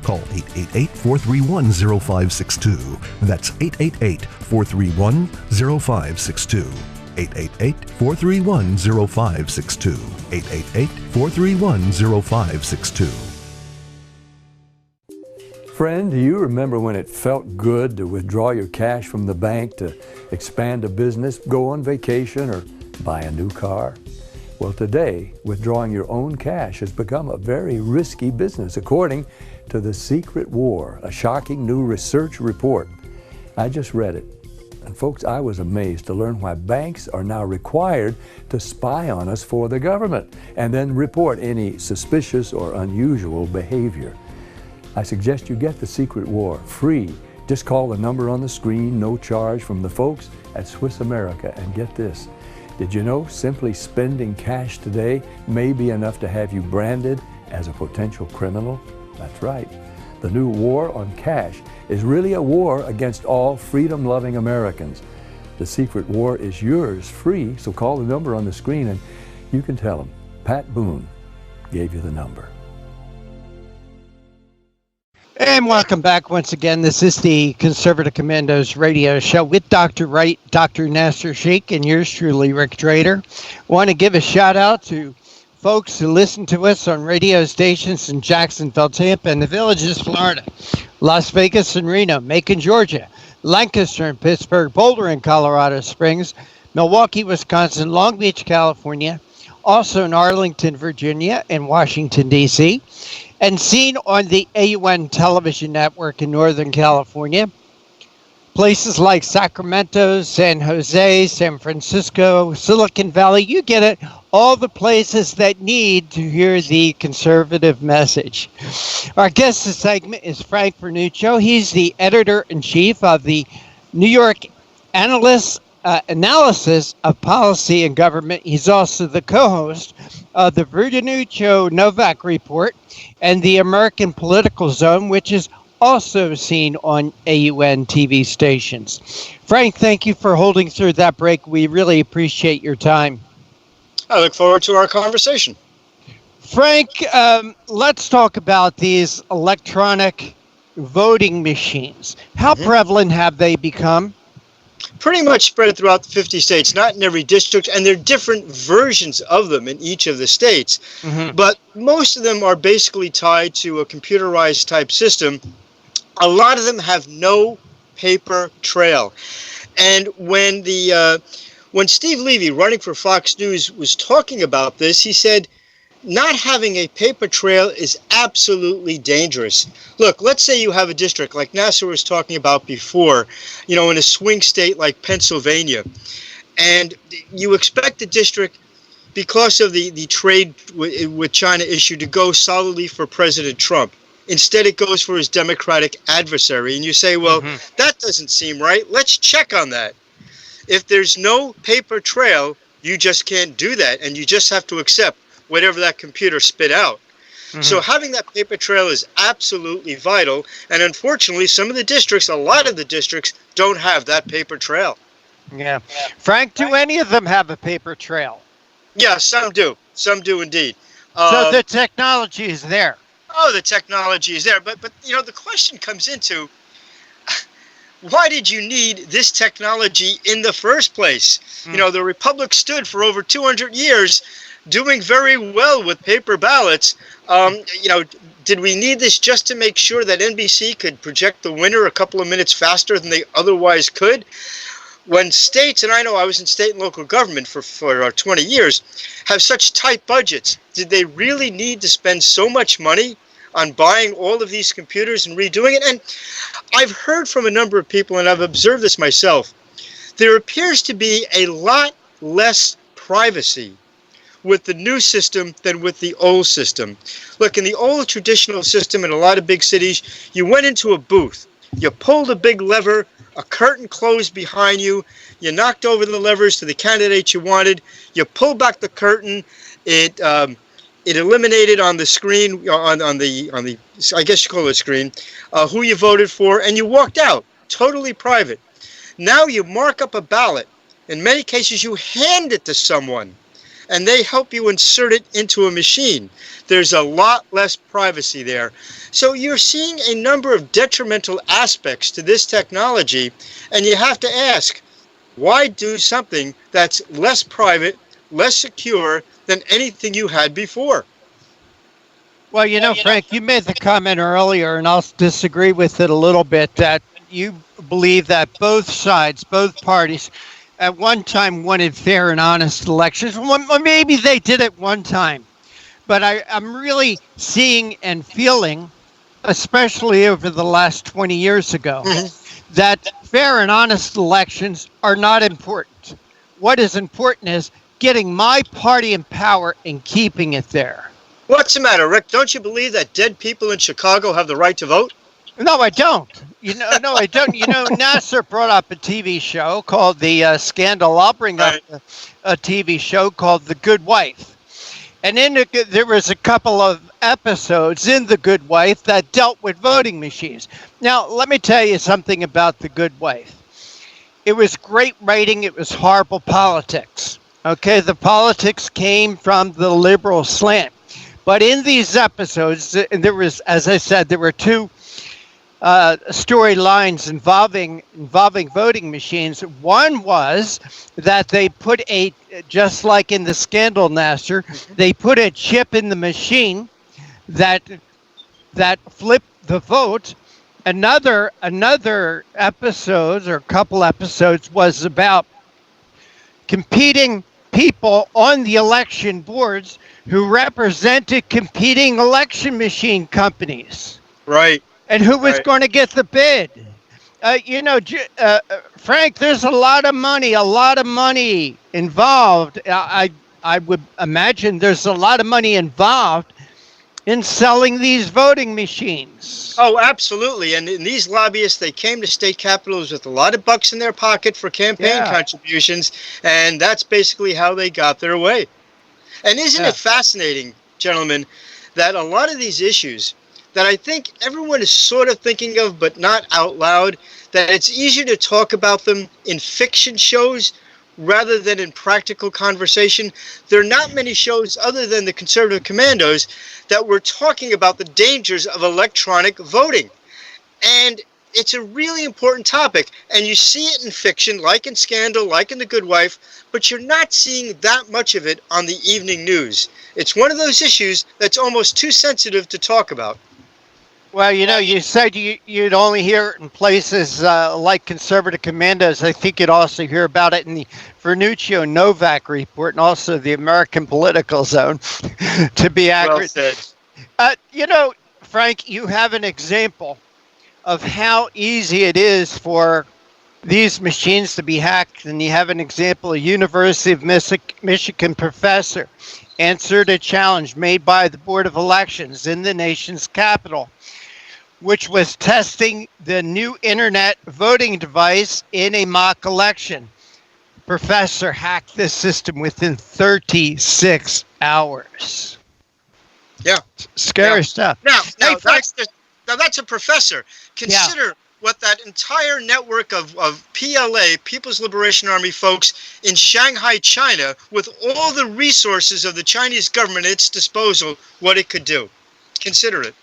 Call 888-431-0562. That's 888-431-0562. 888-431-0562. 888-431-0562. Friend, do you remember when it felt good to withdraw your cash from the bank to expand a business, go on vacation, or buy a new car? Well, today, withdrawing your own cash has become a very risky business, according to The Secret War, a shocking new research report. I just read it. And folks, I was amazed to learn why banks are now required to spy on us for the government and then report any suspicious or unusual behavior. I suggest you get The Secret War free. Just call the number on the screen, no charge, from the folks at Swiss America. And get this, did you know simply spending cash today may be enough to have you branded as a potential criminal? That's right. The new war on cash is really a war against all freedom-loving Americans. The Secret War is yours free, so call the number on the screen and you can tell them Pat Boone gave you the number. And welcome back once again. This is the Conservative Commandos radio show with Dr. Wright, Dr. Nasir, Shaikh, and yours truly, Rick Trader. Want to give a shout out to folks who listen to us on radio stations in Jacksonville, Tampa, and the Villages, Florida, Las Vegas and Reno, Macon, Georgia, Lancaster and Pittsburgh, Boulder and Colorado Springs, Milwaukee, Wisconsin, Long Beach, California, also in Arlington, Virginia, and Washington, D.C., and seen on the AUN television network in Northern California. Places like Sacramento, San Jose, San Francisco, Silicon Valley, you get it. All the places that need to hear the conservative message. Our guest this segment is Frank Vernuccio. He's the editor-in-chief of the New York Analysis of Policy and Government. He's also the co-host of the Vernuccio Novak Report and the American Political Zone, which is also seen on AUN TV stations. Frank, thank you for holding through that break. We really appreciate your time. I look forward to our conversation. Frank, let's talk about these electronic voting machines. How prevalent have they become? Pretty much spread throughout the 50 states, not in every district, and there are different versions of them in each of the states. But most of them are basically tied to a computerized type system. A lot of them have no paper trail. And when Steve Levy, running for Fox News, was talking about this, he said, not having a paper trail is absolutely dangerous. Look, let's say you have a district like Nasir was talking about before, in a swing state like Pennsylvania, and you expect the district, because of the trade with China issue, to go solidly for President Trump. Instead, it goes for his Democratic adversary. And you say, well, that doesn't seem right. Let's check on that. If there's no paper trail, you just can't do that, and you just have to accept whatever that computer spit out. So having that paper trail is absolutely vital, and unfortunately a lot of the districts don't have that paper trail. Yeah. Frank, do any of them have a paper trail? Yeah, some do. Some do indeed. So the technology is there. Oh, the technology is there, but the question comes into, why did you need this technology in the first place? The Republic stood for over 200 years doing very well with paper ballots. Did we need this just to make sure that NBC could project the winner a couple of minutes faster than they otherwise could? When states, and I know I was in state and local government for 20 years, have such tight budgets, did they really need to spend so much money on buying all of these computers and redoing it? And I've heard from a number of people, and I've observed this myself, there appears to be a lot less privacy with the new system than with the old system. Look, in the old traditional system in a lot of big cities, you went into a booth, you pulled a big lever, a curtain closed behind you, you knocked over the levers to the candidate you wanted, you pulled back the curtain, it eliminated on the screen, on the I guess you call it a screen, who you voted for, and you walked out, totally private. Now you mark up a ballot. In many cases, you hand it to someone, and they help you insert it into a machine. There's a lot less privacy there. So you're seeing a number of detrimental aspects to this technology, and you have to ask, why do something that's less private, less secure than anything you had before? Well, Frank, you made the comment earlier, and I'll disagree with it a little bit, that you believe that both sides, both parties, at one time wanted fair and honest elections. Well, maybe they did at one time. But I'm really seeing and feeling, especially over the last 20 years ago, that fair and honest elections are not important. What is important is getting my party in power and keeping it there. What's the matter, Rick? Don't you believe that dead people in Chicago have the right to vote? No, I don't. No, I don't. Nasir brought up a TV show called The Scandal. I'll bring up a TV show called The Good Wife. And there was a couple of episodes in The Good Wife that dealt with voting machines. Now, let me tell you something about The Good Wife. It was great writing. It was horrible politics. Okay, the politics came from the liberal slant. But in these episodes, and there was, as I said, there were two storylines involving voting machines. One was that they put just like in the Scandal, Nasir, they put a chip in the machine that flipped the vote. Another episode or couple episodes was about competing people on the election boards who represented competing election machine companies. Right. And who was going to get the bid? Frank, there's a lot of money involved. I would imagine there's a lot of money involved in selling these voting machines. Oh, absolutely. And these lobbyists, they came to state capitals with a lot of bucks in their pocket for campaign contributions, and that's basically how they got their way. And isn't it fascinating, gentlemen, that a lot of these issues that I think everyone is sort of thinking of, but not out loud, that it's easier to talk about them in fiction shows rather than in practical conversation. There are not many shows other than the Conservative Commandos that were talking about the dangers of electronic voting. And it's a really important topic. And you see it in fiction, like in Scandal, like in The Good Wife, but you're not seeing that much of it on the evening news. It's one of those issues that's almost too sensitive to talk about. Well, you said you'd only hear it in places like Conservative Commandos. I think you'd also hear about it in the Vernuccio Novak report and also the American Political Zone, to be accurate. Well said. Frank, you have an example of how easy it is for these machines to be hacked, and you have an example. A University of Michigan professor answered a challenge made by the Board of Elections in the nation's capital, which was testing the new internet voting device in a mock election. Professor hacked this system within 36 hours. Yeah. Scary stuff. Now that's a professor. Consider what that entire network of PLA, People's Liberation Army folks in Shanghai, China, with all the resources of the Chinese government at its disposal, what it could do. Consider it.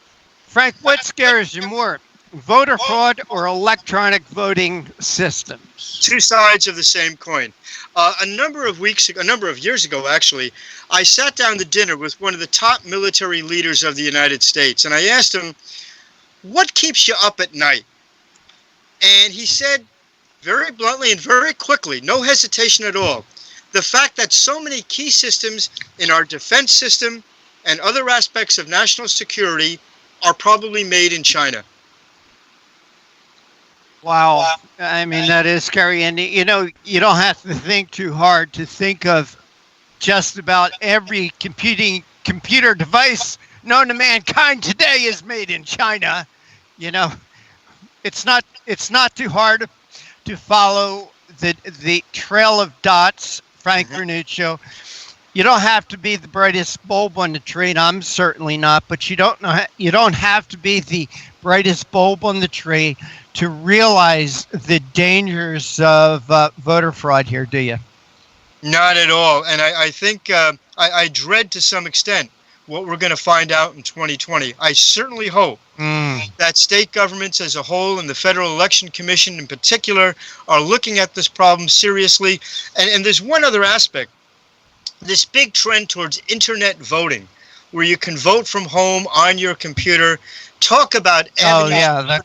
Frank, what scares you more, voter fraud or electronic voting systems? Two sides of the same coin. A number of years ago, actually, I sat down to dinner with one of the top military leaders of the United States, and I asked him, what keeps you up at night? And he said, very bluntly and very quickly, no hesitation at all, the fact that so many key systems in our defense system and other aspects of national security are probably made in China. Wow. I mean, that is scary. And, you don't have to think too hard to think of just about every computer device known to mankind today is made in China. It's not too hard to follow the trail of dots, Frank Vernuccio. You don't have to be the brightest bulb on the tree. I'm certainly not, but you don't have to be the brightest bulb on the tree to realize the dangers of voter fraud here, do you? Not at all. And I think I dread to some extent what we're going to find out in 2020. I certainly hope that state governments as a whole and the Federal Election Commission in particular are looking at this problem seriously. And there's one other aspect. This big trend towards internet voting. where you can vote from home on your computer. Talk about Oh avenues. yeah,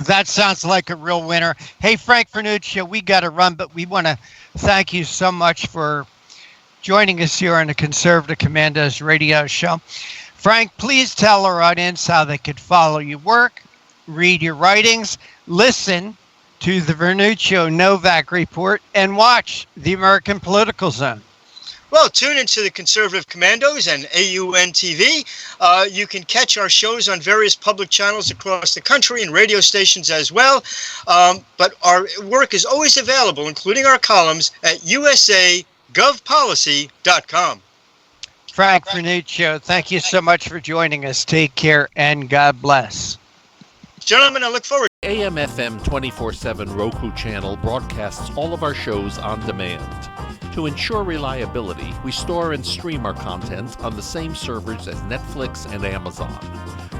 that sounds like a real winner. Hey, Frank Vernuccio, we got to run, but we want to thank you so much for joining us here on the Conservative Commandos radio show. Frank, please tell our audience how they could follow your work, read your writings, listen to the Vernuccio Novak Report, and watch the American Political Zone. Well, tune into the Conservative Commandos and AUN TV. You can catch our shows on various public channels across the country and radio stations as well. But our work is always available, including our columns, at usagovpolicy.com. Frank Vernuccio, thank you so much for joining us. Take care and God bless. Gentlemen, I look forward. AM/FM 24/7 Roku channel broadcasts all of our shows on demand. To ensure reliability, we store and stream our content on the same servers as Netflix and Amazon.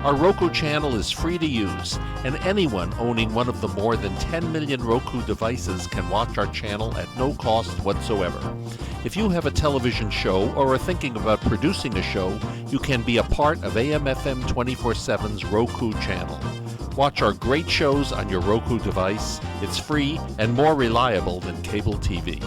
Our Roku channel is free to use, and anyone owning one of the more than 10 million Roku devices can watch our channel at no cost whatsoever. If you have a television show or are thinking about producing a show, you can be a part of AM/FM 24/7's Roku channel. Watch our great shows on your Roku device. It's free and more reliable than cable TV.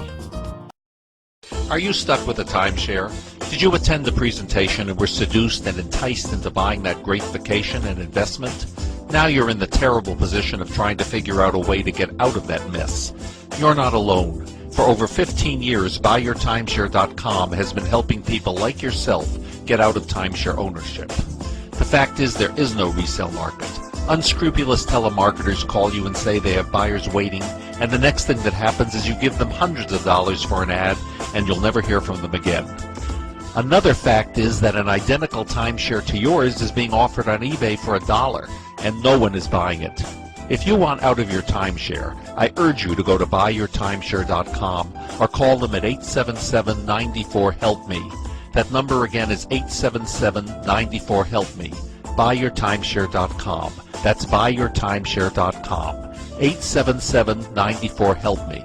Are you stuck with a timeshare? Did you attend the presentation and were seduced and enticed into buying that great vacation and investment? Now you're in the terrible position of trying to figure out a way to get out of that mess. You're not alone. For over 15 years, BuyYourTimeshare.com has been helping people like yourself get out of timeshare ownership. The fact is there is no resale market. Unscrupulous telemarketers call you and say they have buyers waiting, and the next thing that happens is you give them hundreds of dollars for an ad, and you'll never hear from them again. Another fact is that an identical timeshare to yours is being offered on eBay for $1, and no one is buying it. If you want out of your timeshare, I urge you to go to BuyYourTimeshare.com or call them at 877-94-HELP-ME. That number again is 877-94-HELP-ME. BuyYourTimeshare.com. That's BuyYourTimeshare.com. 877-94-HELP-ME.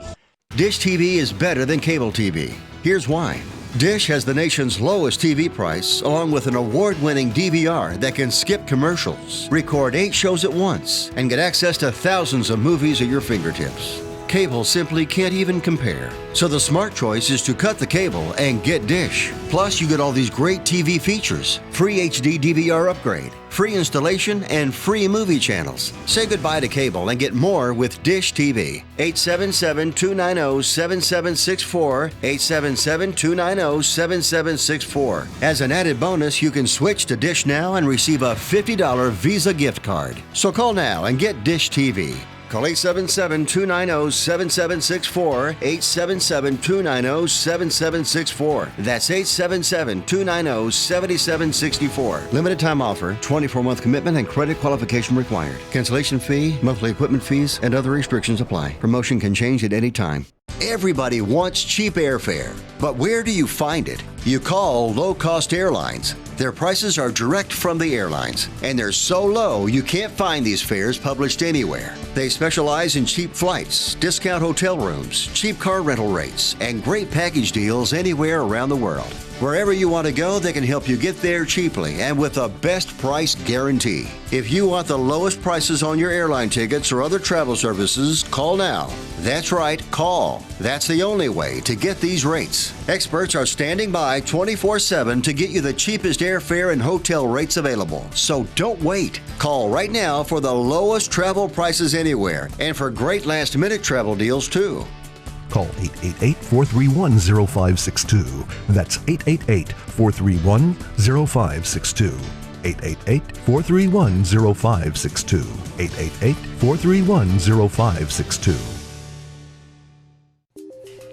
Dish TV is better than cable TV. Here's why. Dish has the nation's lowest TV price, along with an award-winning DVR that can skip commercials, record 8 shows at once, and get access to thousands of movies at your fingertips. Cable simply can't even compare. So the smart choice is to cut the cable and get Dish. Plus, you get all these great TV features, free HD DVR upgrade, free installation, and free movie channels. Say goodbye to cable and get more with Dish TV. 877-290-7764, 877-290-7764. As an added bonus, you can switch to Dish now and receive a $50 Visa gift card. So call now and get Dish TV. Call 877-290-7764, 877-290-7764. That's 877-290-7764. Limited time offer, 24-month commitment and credit qualification required. Cancellation fee, monthly equipment fees, and other restrictions apply. Promotion can change at any time. Everybody wants cheap airfare, but where do you find it? You call low-cost airlines. Their prices are direct from the airlines, and they're so low you can't find these fares published anywhere. They specialize in cheap flights, discount hotel rooms, cheap car rental rates, and great package deals anywhere around the world. Wherever you want to go, they can help you get there cheaply and with a best price guarantee. If you want the lowest prices on your airline tickets or other travel services, call now. That's right, call. That's the only way to get these rates. Experts are standing by 24/7 to get you the cheapest airfare and hotel rates available. So don't wait. Call right now for the lowest travel prices anywhere and for great last-minute travel deals too. Call 888-431-0562. That's 888-431-0562. 888-431-0562. 888-431-0562.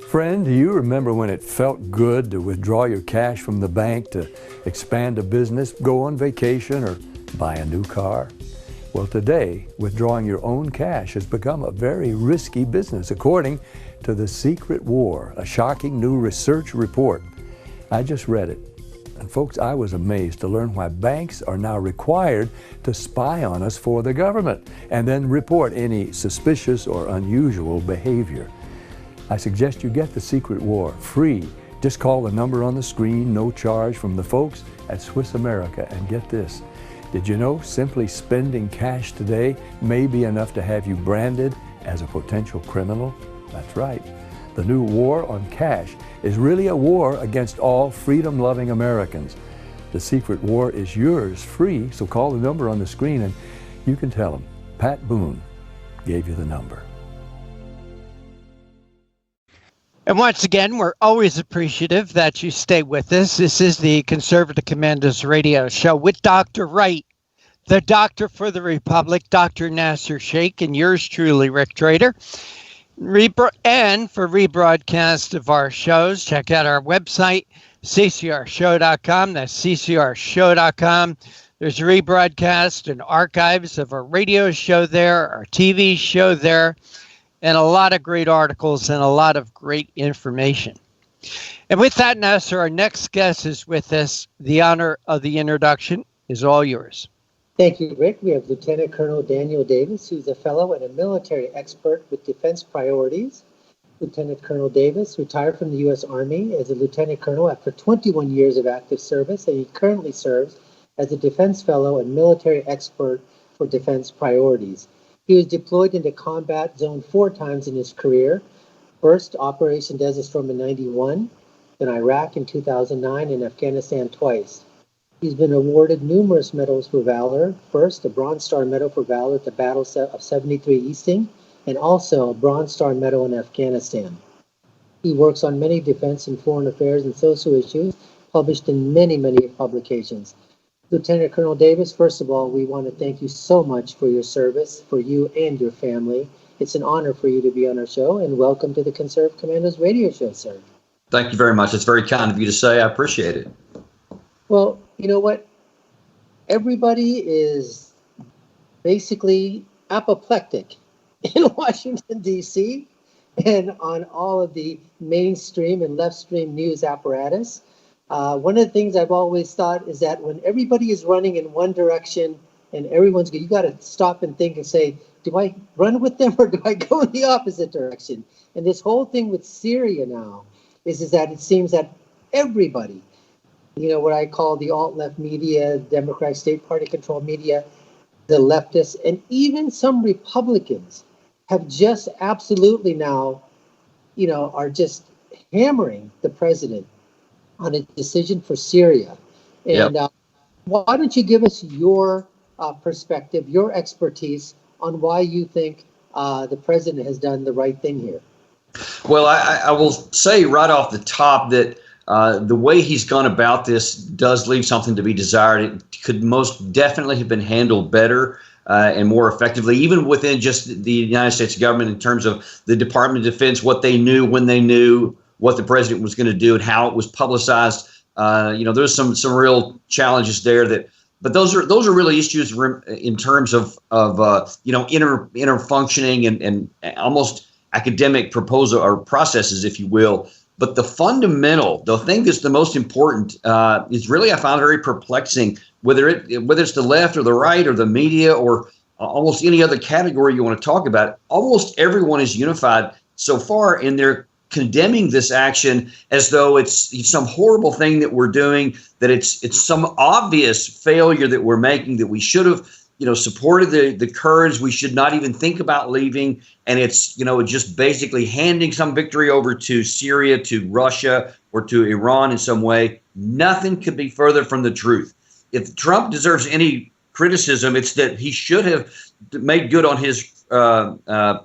Friend, do you remember when it felt good to withdraw your cash from the bank to expand a business, go on vacation, or buy a new car? Well, today, withdrawing your own cash has become a very risky business, according to The Secret War, a shocking new research report. I just read it. And folks, I was amazed to learn why banks are now required to spy on us for the government and then report any suspicious or unusual behavior. I suggest you get The Secret War free Just call the number on the screen, no charge, from the folks at Swiss America. And get this, did you know simply spending cash today may be enough to have you branded as a potential criminal? That's right. The new war on cash is really a war against all freedom-loving Americans. The secret war is yours, free, so call the number on the screen and you can tell them Pat Boone gave you the number. And once again, we're always appreciative that you stay with us. This is the Conservative Commandos radio show with Dr. Wright, the doctor for the Republic, Dr. Nasir Shaikh, and yours truly, Rick Trader. And for rebroadcast of our shows, check out our website, ccrshow.com. That's ccrshow.com. There's rebroadcast and archives of our radio show there, our TV show there, and a lot of great articles and a lot of great information. And with that, Nasir, our next guest is with us. The honor of the introduction is all yours. Thank you, Rick. We have Lieutenant Colonel Daniel Davis, who's a fellow and a military expert with defense priorities. Lieutenant Colonel Davis retired from the U.S. Army as a lieutenant colonel after 21 years of active service, and he currently serves as a defense fellow and military expert for defense priorities. He was deployed into combat zone 4 times in his career. First, Operation Desert Storm in 91, then Iraq in 2009, and Afghanistan twice. He's been awarded numerous medals for valor. First, a Bronze Star Medal for valor at the Battle of 73 Easting, and also a Bronze Star Medal in Afghanistan. He works on many defense and foreign affairs and social issues, published in many, many publications. Lieutenant Colonel Davis, first of all, we want to thank you so much for your service, for you and your family. It's an honor for you to be on our show, and welcome to the Conservative Commandos radio show, sir. Thank you very much. It's very kind of you to say. I appreciate it. Well, you know what? Everybody is basically apoplectic in Washington, D.C., and on all of the mainstream and left-stream news apparatus. One of the things I've always thought is that when everybody is running in one direction and everyone's good, you got to stop and think and say, do I run with them or do I go in the opposite direction? And this whole thing with Syria now is that it seems that everybody, you know, what I call the alt-left media, Democratic State Party controlled media, the leftists, and even some Republicans have just absolutely now, you know, are just hammering the president on a decision for Syria. And why don't you give us your perspective, your expertise on why you think the president has done the right thing here? Well, I will say right off the top that the way he's gone about this does leave something to be desired. It could most definitely have been handled better and more effectively, even within just the United States government in terms of the Department of Defense, what they knew, when they knew, what the president was going to do, and how it was publicized. You know, there's some real challenges there but those are really issues in terms of you know, inner functioning and almost academic proposal or processes, if you will. But the thing that's the most important is really, I found very perplexing, whether it's the left or the right or the media or almost any other category you want to talk about. Almost everyone is unified so far in their condemning this action as though it's some horrible thing that we're doing, that it's some obvious failure that we're making, that we should have, you know, supported the Kurds. We should not even think about leaving. And it's, you know, just basically handing some victory over to Syria, to Russia, or to Iran in some way. Nothing could be further from the truth. If Trump deserves any criticism, it's that he should have made good on his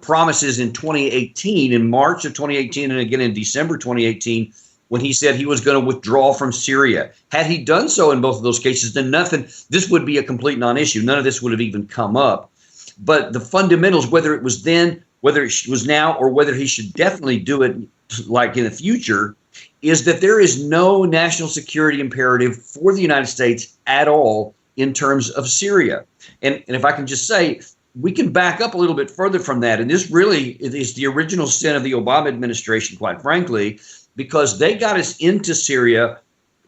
promises in 2018, in March of 2018, and again in December 2018, when he said he was going to withdraw from Syria. Had he done so in both of those cases, then this would be a complete non-issue. None of this would have even come up. But the fundamentals, whether it was then, whether it was now, or whether he should definitely do it like in the future, is that there is no national security imperative for the United States at all in terms of Syria. And if I can just say, we can back up a little bit further from that. And this really is the original sin of the Obama administration, quite frankly, because they got us into Syria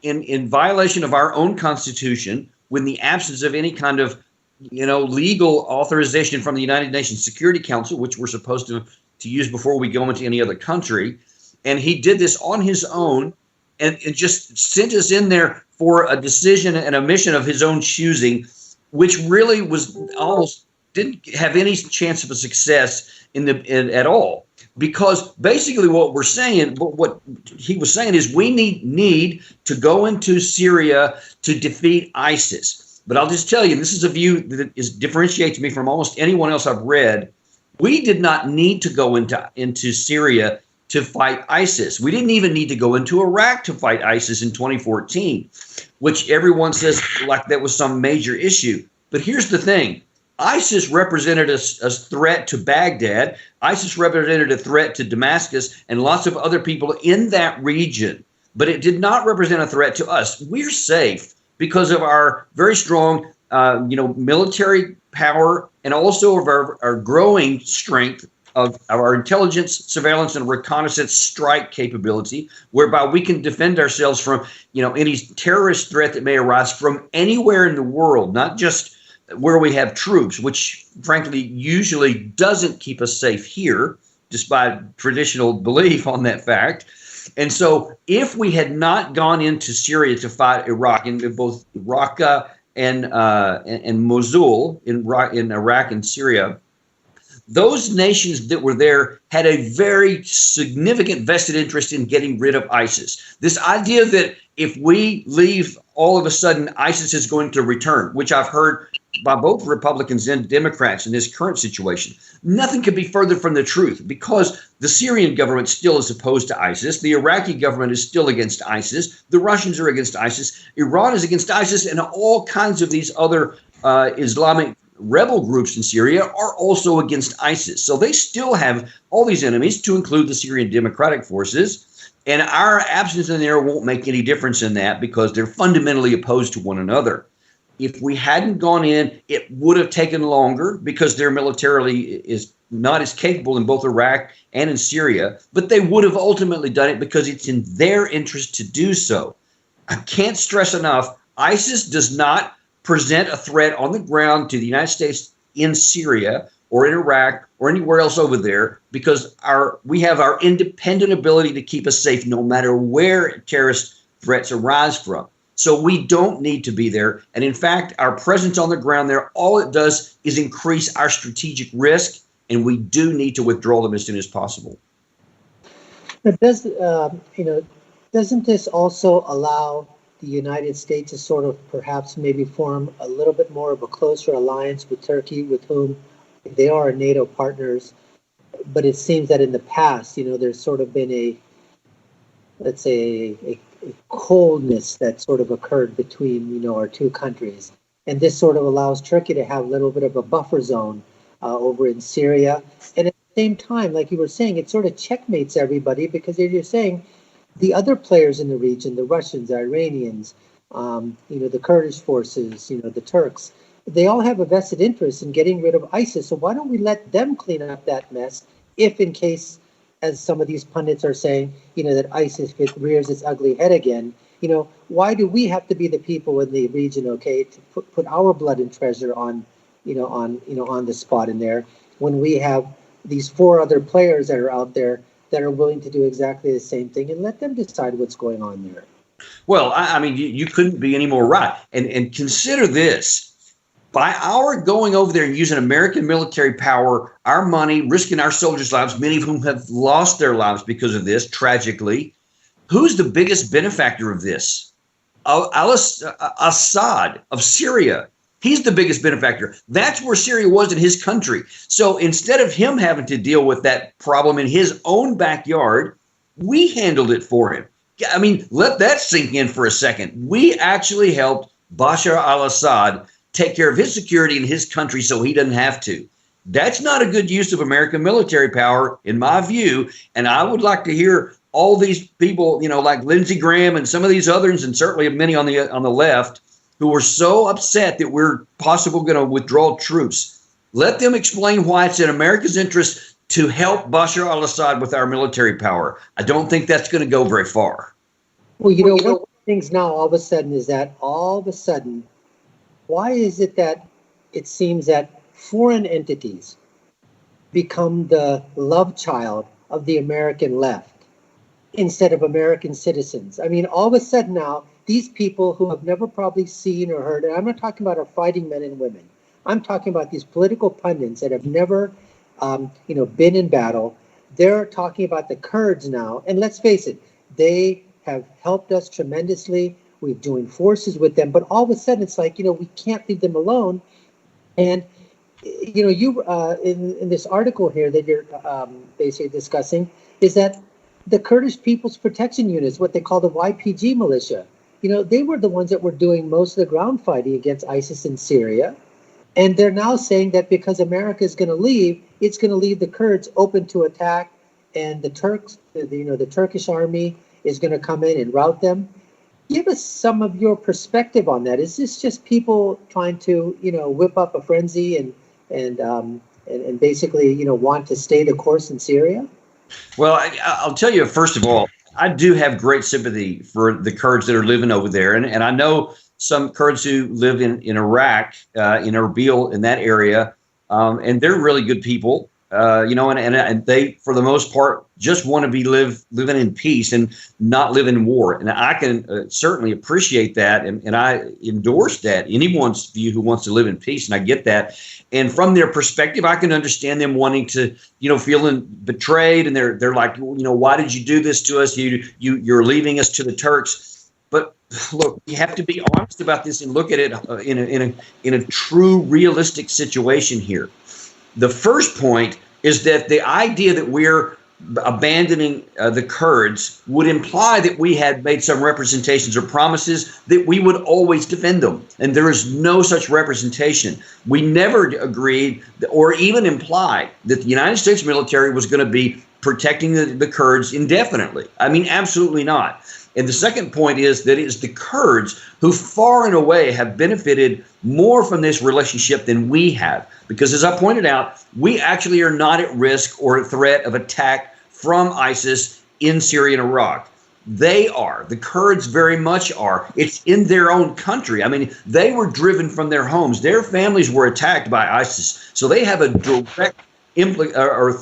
in violation of our own Constitution, with the absence of any kind of, you know, legal authorization from the United Nations Security Council, which we're supposed to use before we go into any other country. And he did this on his own and just sent us in there for a decision and a mission of his own choosing, which really was almost didn't have any chance of a success at all. Because basically what we're saying, what he was saying is we need to go into Syria to defeat ISIS. But I'll just tell you, this is a view that differentiates me from almost anyone else I've read. We did not need to go into Syria to fight ISIS. We didn't even need to go into Iraq to fight ISIS in 2014, which everyone says like that was some major issue. But here's the thing. ISIS represented a threat to Baghdad. ISIS represented a threat to Damascus and lots of other people in that region. But it did not represent a threat to us. We're safe because of our very strong, military power and also of our growing strength of our intelligence, surveillance, and reconnaissance strike capability, whereby we can defend ourselves from, any terrorist threat that may arise from anywhere in the world, not just where we have troops, which frankly usually doesn't keep us safe here, despite traditional belief on that fact. And so if we had not gone into Syria to fight Iraq, in both Raqqa and Mosul in Iraq and Syria, those nations that were there had a very significant vested interest in getting rid of ISIS. This idea that if we leave, all of a sudden ISIS is going to return, which I've heard by both Republicans and Democrats in this current situation. Nothing could be further from the truth, because the Syrian government still is opposed to ISIS. The Iraqi government is still against ISIS. The Russians are against ISIS. Iran is against ISIS, and all kinds of these other Islamic rebel groups in Syria are also against ISIS. So they still have all these enemies, to include the Syrian Democratic Forces. And our absence in there won't make any difference in that, because they're fundamentally opposed to one another. If we hadn't gone in, it would have taken longer, because they're militarily is not as capable in both Iraq and in Syria, but they would have ultimately done it because it's in their interest to do so. I can't stress enough, ISIS does not present a threat on the ground to the United States in Syria or in Iraq or anywhere else over there, because we have our independent ability to keep us safe no matter where terrorist threats arise from. So we don't need to be there. And in fact, our presence on the ground there, all it does is increase our strategic risk, and we do need to withdraw them as soon as possible. But doesn't this also allow the United States to sort of perhaps maybe form a little bit more of a closer alliance with Turkey, with whom they are NATO partners? But it seems that in the past, there's sort of been a coldness that sort of occurred between, our two countries. And this sort of allows Turkey to have a little bit of a buffer zone over in Syria. And at the same time, like you were saying, it sort of checkmates everybody, because you're saying the other players in the region, the Russians, the Iranians, the Kurdish forces, the Turks, they all have a vested interest in getting rid of ISIS. So why don't we let them clean up that mess, if in case, as some of these pundits are saying, that ISIS rears its ugly head again? Why do we have to be the people in the region, to put our blood and treasure on the spot in there, when we have these 4 other players that are out there that are willing to do exactly the same thing, and let them decide what's going on there? Well, I mean, you couldn't be any more right. And consider this. By our going over there and using American military power, our money, risking our soldiers' lives, many of whom have lost their lives because of this, tragically, who's the biggest benefactor of this? Assad of Syria. He's the biggest benefactor. That's where Syria was in his country. So instead of him having to deal with that problem in his own backyard, we handled it for him. I mean, let that sink in for a second. We actually helped Bashar al-Assad take care of his security in his country so he doesn't have to. That's not a good use of American military power, in my view. And I would like to hear all these people, like Lindsey Graham and some of these others, and certainly many on the left, who were so upset that we're possibly going to withdraw troops. Let them explain why it's in America's interest to help Bashar al-Assad with our military power. I don't think that's going to go very far. Well, one of the things now all of a sudden is that why is it that it seems that foreign entities become the love child of the American left? instead of American citizens. I mean, all of a sudden now, these people who have never probably seen or heard, and I'm not talking about our fighting men and women. I'm talking about these political pundits that have never, been in battle. They're talking about the Kurds now, and let's face it, they have helped us tremendously. We're doing forces with them, but all of a sudden it's like, we can't leave them alone. And you in this article here that you're basically discussing is that the Kurdish People's Protection Units, what they call the YPG militia, they were the ones that were doing most of the ground fighting against ISIS in Syria. And they're now saying that because America is going to leave, it's going to leave the Kurds open to attack, and the Turks, the Turkish army is going to come in and rout them. Give us some of your perspective on that. Is this just people trying to, whip up a frenzy and basically, want to stay the course in Syria? Well, I'll tell you, first of all, I do have great sympathy for the Kurds that are living over there. And I know some Kurds who live in Iraq, in Erbil, in that area, and they're really good people, and they, for the most part, just want to be living in peace and not live in war. And I can certainly appreciate that, and I endorse that. Anyone's view who wants to live in peace, and I get that. And from their perspective, I can understand them wanting to, feeling betrayed, and they're like, why did you do this to us? You're leaving us to the Turks. But look, we have to be honest about this and look at it in a true, realistic situation here. The first point is that the idea that we're abandoning the Kurds would imply that we had made some representations or promises that we would always defend them. And there is no such representation. We never agreed or even implied that the United States military was going to be protecting the Kurds indefinitely. I mean, absolutely not. And the second point is that it is the Kurds who far and away have benefited more from this relationship than we have. Because as I pointed out, we actually are not at risk or at threat of attack from ISIS in Syria and Iraq. They are. The Kurds very much are. It's in their own country. I mean, they were driven from their homes. Their families were attacked by ISIS. So they have a direct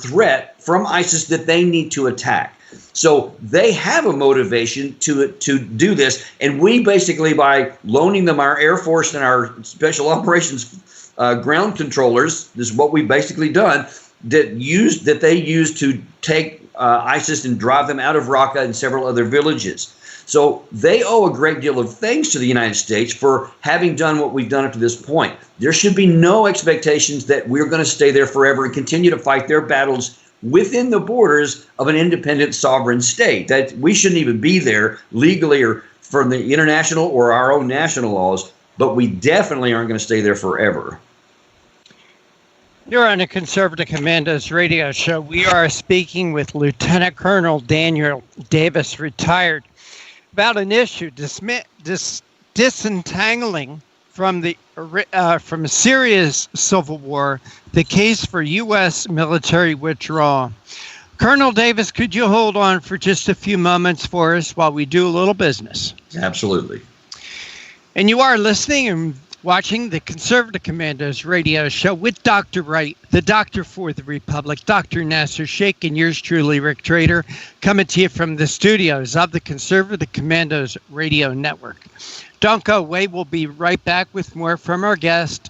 threat from ISIS that they need to attack. So they have a motivation to do this. And we basically, by loaning them our Air Force and our special operations ground controllers, this is what we've basically done, that they used to take ISIS and drive them out of Raqqa and several other villages. So they owe a great deal of thanks to the United States for having done what we've done up to this point. There should be no expectations that we're going to stay there forever and continue to fight their battles within the borders of an independent sovereign state. That we shouldn't even be there legally or from the international or our own national laws, but we definitely aren't going to stay there forever. You're on a Conservative Commandos radio show. We are speaking with Lieutenant Colonel Daniel Davis, retired, about an issue, disentangling from Syria's civil war, the case for U.S. military withdrawal. Colonel Davis, could you hold on for just a few moments for us while we do a little business? Absolutely. And you are listening and watching the Conservative Commandos radio show with Dr. Wright, the doctor for the Republic, Dr. Nasir Shaikh, and yours truly, Rick Trader, coming to you from the studios of the Conservative Commandos radio network. Don't go away. We'll be right back with more from our guest.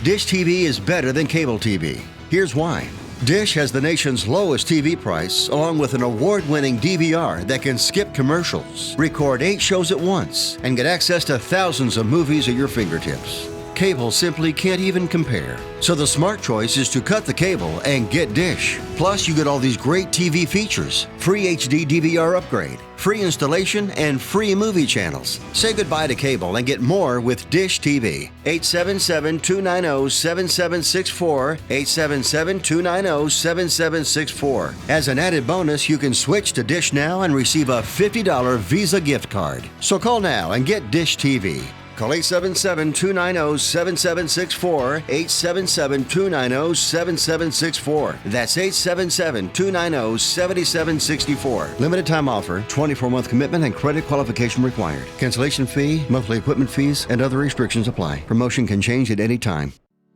Dish TV is better than cable TV. Here's why. Dish has the nation's lowest TV price, along with an award-winning DVR that can skip commercials, record 8 shows at once, and get access to thousands of movies at your fingertips. Cable simply can't even compare. So the smart choice is to cut the cable and get Dish. Plus, you get all these great TV features, free HD DVR upgrade, free installation, and free movie channels. Say goodbye to cable and get more with Dish TV. 877-290-7764, 877-290-7764. As an added bonus, you can switch to Dish now and receive a $50 Visa gift card. So call now and get Dish TV. Call 877-290-7764, 877-290-7764. That's 877-290-7764. Limited time offer, 24-month commitment and credit qualification required. Cancellation fee, monthly equipment fees, and other restrictions apply. Promotion can change at any time.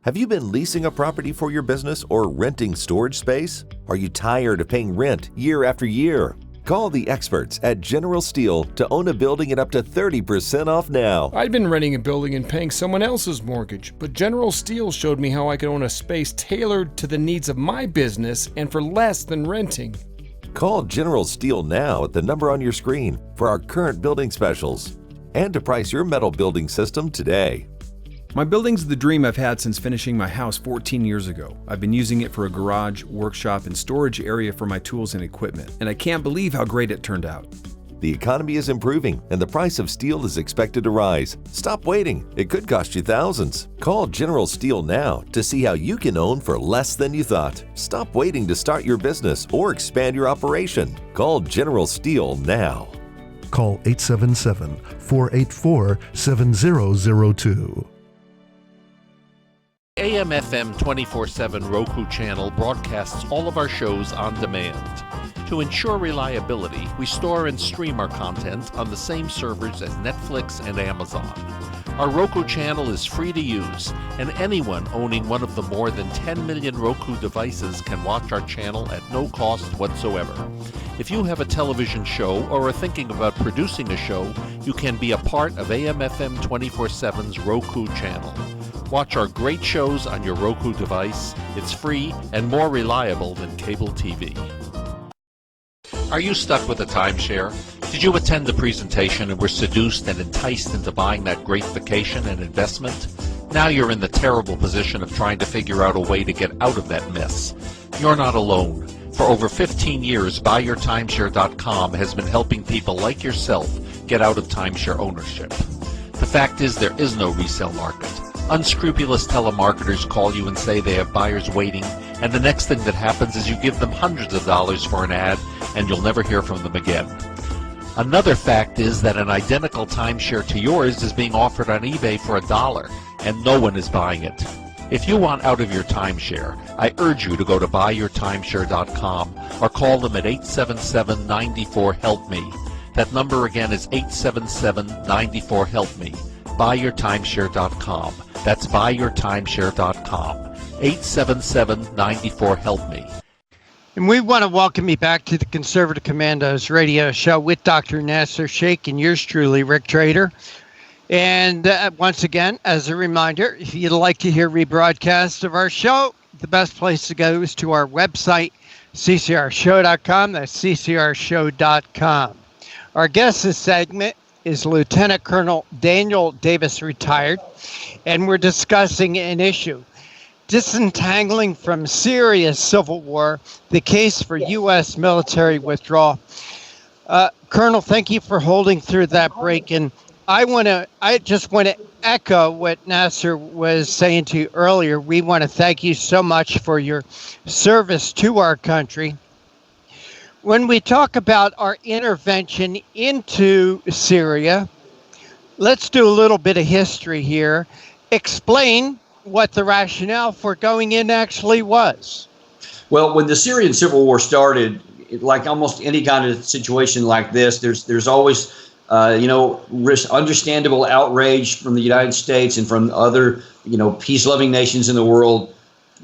Have you been leasing a property for your business or renting storage space? Are you tired of paying rent year after year? Call the experts at General Steel to own a building at up to 30% off now. I'd been renting a building and paying someone else's mortgage, but General Steel showed me how I could own a space tailored to the needs of my business and for less than renting. Call General Steel now at the number on your screen for our current building specials and to price your metal building system today. My building's the dream I've had since finishing my house 14 years ago. I've been using it for a garage, workshop, and storage area for my tools and equipment, and I can't believe how great it turned out. The economy is improving and the price of steel is expected to rise. Stop waiting. It could cost you thousands. Call General Steel now to see how you can own for less than you thought. Stop waiting to start your business or expand your operation. Call General Steel now. Call 877-484-7002. AM/FM 24/7 Roku channel broadcasts all of our shows on demand. To ensure reliability, we store and stream our content on the same servers as Netflix and Amazon. Our Roku channel is free to use, and anyone owning one of the more than 10 million Roku devices can watch our channel at no cost whatsoever. If you have a television show or are thinking about producing a show, you can be a part of AM/FM 24/7's Roku channel. Watch our great shows on your Roku device. It's free and more reliable than cable TV. Are you stuck with a timeshare? Did you attend the presentation and were seduced and enticed into buying that great vacation and investment? Now you're in the terrible position of trying to figure out a way to get out of that mess. You're not alone. For over 15 years, BuyYourTimeshare.com has been helping people like yourself get out of timeshare ownership. The fact is, there is no resale market. Unscrupulous telemarketers call you and say they have buyers waiting, and the next thing that happens is you give them hundreds of dollars for an ad, and you'll never hear from them again. Another fact is that an identical timeshare to yours is being offered on eBay for $1, and no one is buying it. If you want out of your timeshare, I urge you to go to BuyYourTimeshare.com or call them at 877-94-HELP-ME. That number again is 877-94-HELP-ME. BuyYourTimeshare.com. That's BuyYourTimeshare.com. 877-94-HELP-ME. And we want to welcome you back to the Conservative Commandos radio show with Dr. Nasir, Shaikh, and yours truly, Rick Trader. And once again, as a reminder, if you'd like to hear rebroadcasts of our show, the best place to go is to our website, CCRShow.com. That's CCRShow.com. Our guest this segment is Lieutenant Colonel Daniel Davis, retired, and we're discussing an issue: disentangling from Syria's civil war, the case for U.S. military withdrawal. Colonel, thank you for holding through that break, and I just want to echo what Nasir was saying to you earlier. We want to thank you so much for your service to our country. When we talk about our intervention into Syria, let's do a little bit of history here. Explain what the rationale for going in actually was. Well, when the Syrian civil war started, like almost any kind of situation like this, there's always understandable outrage from the United States and from other peace-loving nations in the world.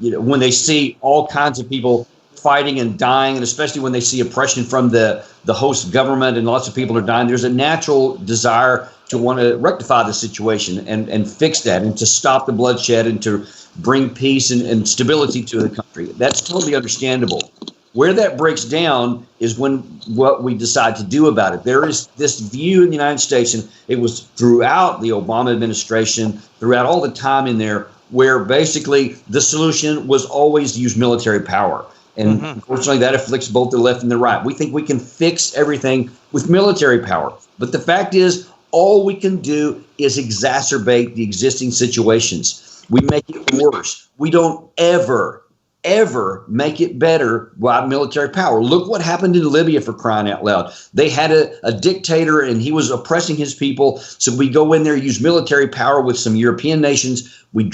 When they see all kinds of people fighting and dying, and especially when they see oppression from the host government and lots of people are dying, there's a natural desire to want to rectify the situation and fix that and to stop the bloodshed and to bring peace and stability to the country. That's totally understandable. Where that breaks down is what we decide to do about it. There is this view in the United States, and it was throughout the Obama administration, throughout all the time in there, where basically the solution was always use military power. And unfortunately, that afflicts both the left and the right. We think we can fix everything with military power. But the fact is, all we can do is exacerbate the existing situations. We make it worse. We don't ever make it better by military power. Look what happened in Libya, for crying out loud. They had a dictator and he was oppressing his people. So we go in there, use military power with some European nations. We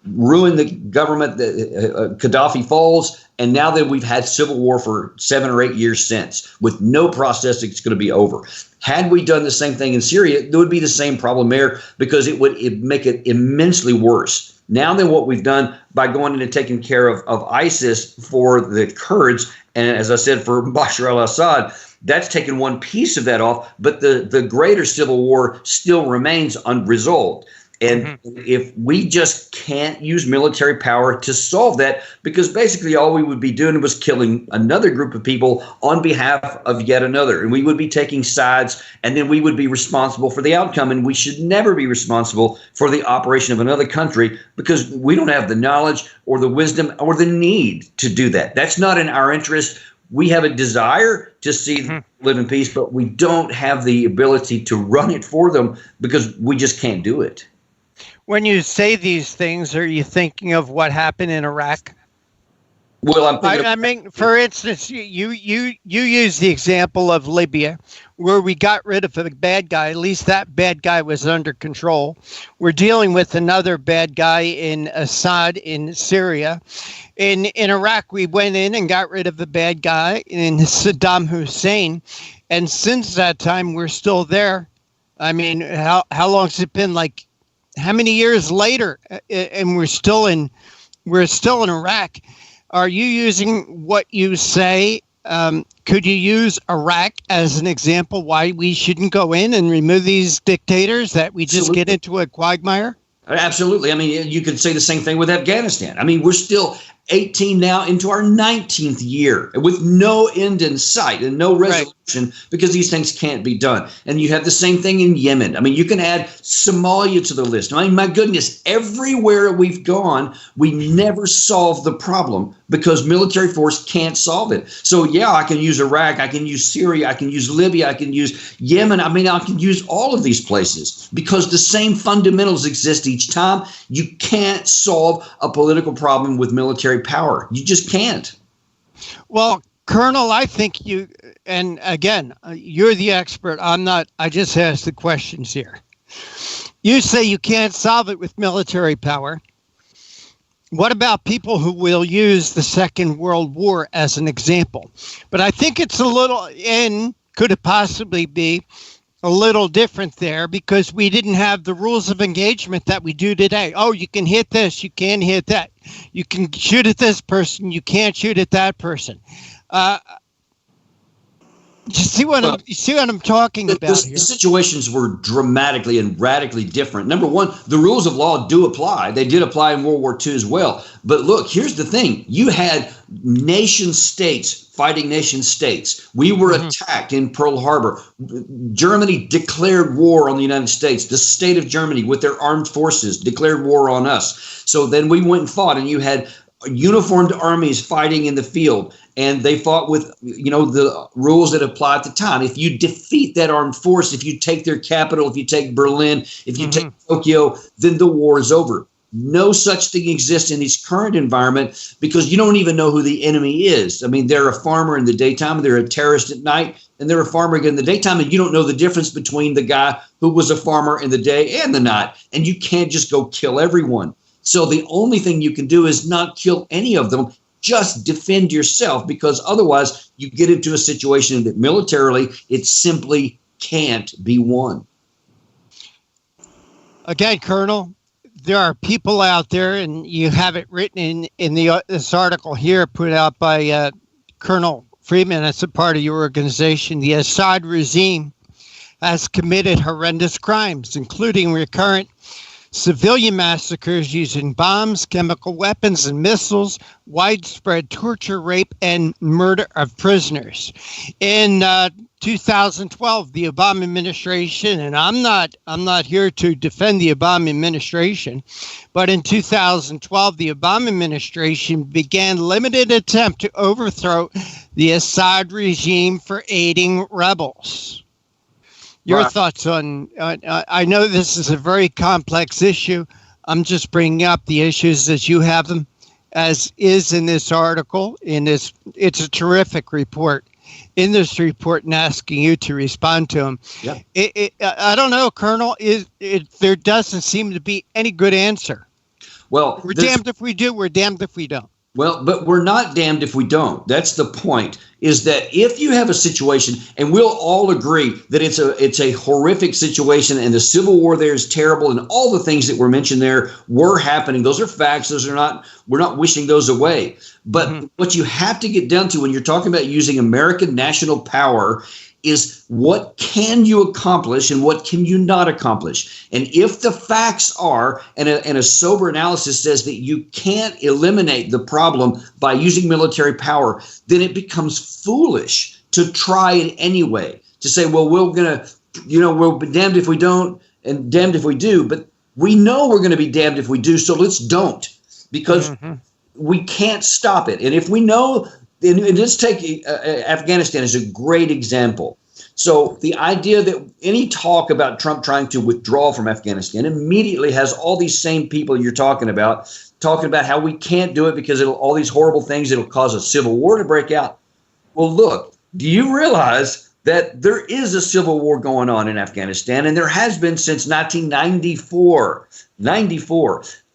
ruin the government. Gaddafi falls. And now that we've had civil war for 7 or 8 years since, with no process, it's going to be over. Had we done the same thing in Syria, there would be the same problem there, because it would make it immensely worse. Now then what we've done by going in and taking care of ISIS for the Kurds, and as I said, for Bashar al-Assad, that's taken one piece of that off, but the greater civil war still remains unresolved. And if we just can't use military power to solve that, because basically all we would be doing was killing another group of people on behalf of yet another. And we would be taking sides, and then we would be responsible for the outcome. And we should never be responsible for the operation of another country, because we don't have the knowledge or the wisdom or the need to do that. That's not in our interest. We have a desire to see them live in peace, but we don't have the ability to run it for them because we just can't do it. When you say these things, are you thinking of what happened in Iraq? Well, I mean, for instance, you use the example of Libya, where we got rid of a bad guy. At least that bad guy was under control. We're dealing with another bad guy in Assad in Syria. In Iraq, we went in and got rid of the bad guy in Saddam Hussein. And since that time, we're still there. I mean, how long has it been? Like, how many years later, and we're still in Iraq? Are you using what you say? Could you use Iraq as an example why we shouldn't go in and remove these dictators, that we just get into a quagmire? Absolutely. I mean, you could say the same thing with Afghanistan. I mean, we're still 18 now into our 19th year with no end in sight and no resolution, because these things can't be done. And you have the same thing in Yemen. I mean, you can add Somalia to the list. I mean, my goodness, everywhere we've gone, we never solve the problem because military force can't solve it. So, yeah, I can use Iraq, I can use Syria, I can use Libya, I can use Yemen. I mean, I can use all of these places because the same fundamentals exist each time. You can't solve a political problem with military power. You just can't. Well, Colonel, I think you, and again, you're the expert. I'm not. I just ask the questions here. You say you can't solve it with military power. What about people who will use the Second World War as an example? But I think it's a little, and could it possibly be a little different there, because we didn't have the rules of engagement that we do today. Oh, you can hit this, you can't hit that. You can shoot at this person, you can't shoot at that person. You see what I'm talking about here? The situations were dramatically and radically different. Number one, the rules of law do apply. They did apply in World War II as well. But look, here's the thing. You had nation states fighting nation states. We were attacked in Pearl Harbor. Germany declared war on the United States. The state of Germany, with their armed forces, declared war on us. So then we went and fought, and you had uniformed armies fighting in the field, and they fought with, the rules that apply at the time. If you defeat that armed force, if you take their capital, if you take Berlin, if you take Tokyo, then the war is over. No such thing exists in this current environment because you don't even know who the enemy is. I mean, they're a farmer in the daytime, they're a terrorist at night, and they're a farmer again in the daytime, and you don't know the difference between the guy who was a farmer in the day and the night, and you can't just go kill everyone. So the only thing you can do is not kill any of them. Just defend yourself, because otherwise you get into a situation that militarily it simply can't be won. Again, Colonel, there are people out there, and you have it written in this article here put out by Colonel Freeman as a part of your organization. The Assad regime has committed horrendous crimes, including recurrent civilian massacres using bombs, chemical weapons, and missiles, widespread torture, rape, and murder of prisoners. In 2012, the Obama administration, and I'm not here to defend the Obama administration, but in 2012, the Obama administration began limited attempt to overthrow the Assad regime for aiding rebels. Your thoughts on, I know this is a very complex issue. I'm just bringing up the issues as you have them, as is in this article. It's a terrific report in this report, and asking you to respond to them. Yeah. I don't know, Colonel, there doesn't seem to be any good answer. Well, we're damned if we do, we're damned if we don't. Well, but we're not damned if we don't. That's the point, is that if you have a situation, and we'll all agree that it's a horrific situation and the Civil War there is terrible and all the things that were mentioned there were happening. Those are facts. We're not wishing those away. But what you have to get down to when you're talking about using American national power is what can you accomplish and what can you not accomplish? And if the facts are, and a sober analysis says that you can't eliminate the problem by using military power, then it becomes foolish to try it anyway. To say, well, we'll be damned if we don't and damned if we do. But we know we're going to be damned if we do, so let's don't, because we can't stop it. And if we know, and let's take Afghanistan as a great example. So the idea that any talk about Trump trying to withdraw from Afghanistan immediately has all these same people you're talking about how we can't do it because all these horrible things, it'll cause a civil war to break out. Well, look, do you realize that there is a civil war going on in Afghanistan, and there has been since 1994.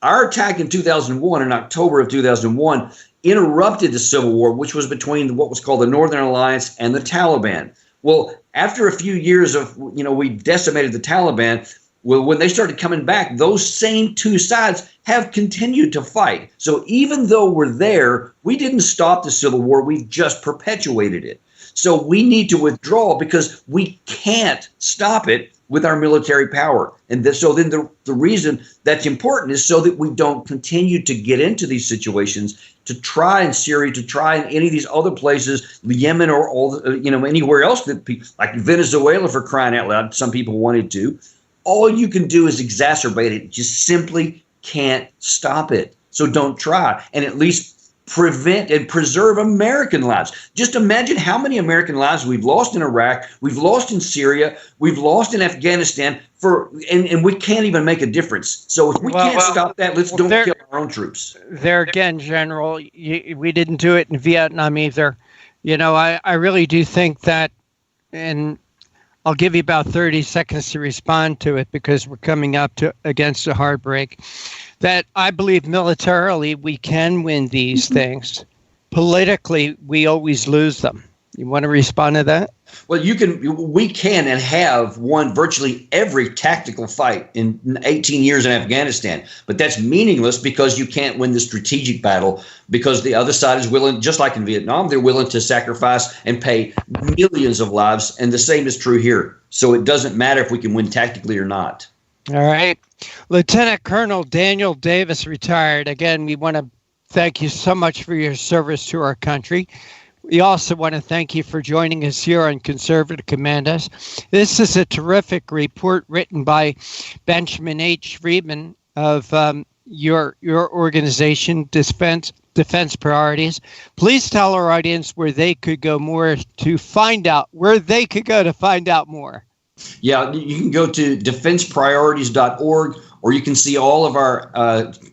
Our attack in 2001, in October of 2001, interrupted the civil war, which was between what was called the Northern Alliance and the Taliban. Well, after a few years of, we decimated the Taliban, well, when they started coming back, those same two sides have continued to fight. So even though we're there, we didn't stop the civil war, we've just perpetuated it. So we need to withdraw because we can't stop it with our military power. And so then the reason that's important is so that we don't continue to get into these situations, to try in Syria, to try in any of these other places, Yemen or anywhere else that people, like Venezuela, for crying out loud, some people wanted to. All you can do is exacerbate it. You simply can't stop it. So don't try, and at least prevent and preserve American lives. Just imagine how many American lives we've lost in Iraq, we've lost in Syria, we've lost in Afghanistan, and we can't even make a difference. So if we can't stop that, don't kill our own troops. There again, General, we didn't do it in Vietnam either. I really do think that, and I'll give you about 30 seconds to respond to it because we're coming up against a hard break, that I believe militarily we can win these things. Politically, we always lose them. You want to respond to that? Well, we can and have won virtually every tactical fight in 18 years in Afghanistan. But that's meaningless because you can't win the strategic battle because the other side is willing, just like in Vietnam, they're willing to sacrifice and pay millions of lives. And the same is true here. So it doesn't matter if we can win tactically or not. All right. Lieutenant Colonel Daniel Davis, retired. Again, we want to thank you so much for your service to our country. We also want to thank you for joining us here on Conservative Commandos. This is a terrific report written by Benjamin H. Friedman of your organization, Defense Priorities. Please tell our audience where they could go to find out more. Yeah, you can go to defensepriorities.org, or you can see all of our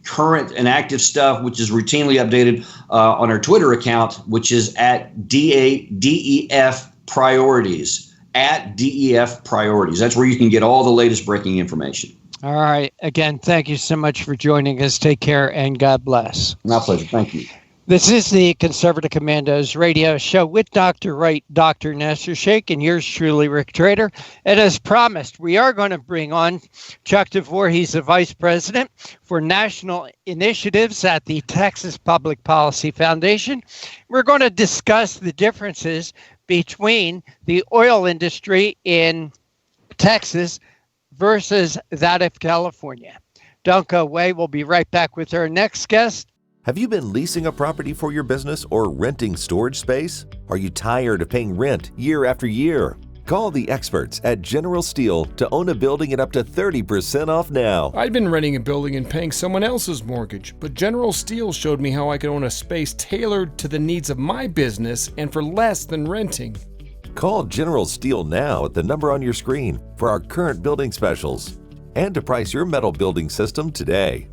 current and active stuff, which is routinely updated on our Twitter account, which is at DEF Priorities, at DEF Priorities. That's where you can get all the latest breaking information. All right. Again, thank you so much for joining us. Take care and God bless. My pleasure. Thank you. This is the Conservative Commandos radio show with Dr. Wright, Dr. Nasir, Shaikh, and yours truly, Rick Trader. And as promised, we are going to bring on Chuck DeVore. He's the Vice President for National Initiatives at the Texas Public Policy Foundation. We're going to discuss the differences between the oil industry in Texas versus that of California. Don't go away. We'll be right back with our next guest. Have you been leasing a property for your business or renting storage space? Are you tired of paying rent year after year? Call the experts at General Steel to own a building at up to 30% off now. I'd been renting a building and paying someone else's mortgage, but General Steel showed me how I could own a space tailored to the needs of my business and for less than renting. Call General Steel now at the number on your screen for our current building specials and to price your metal building system today.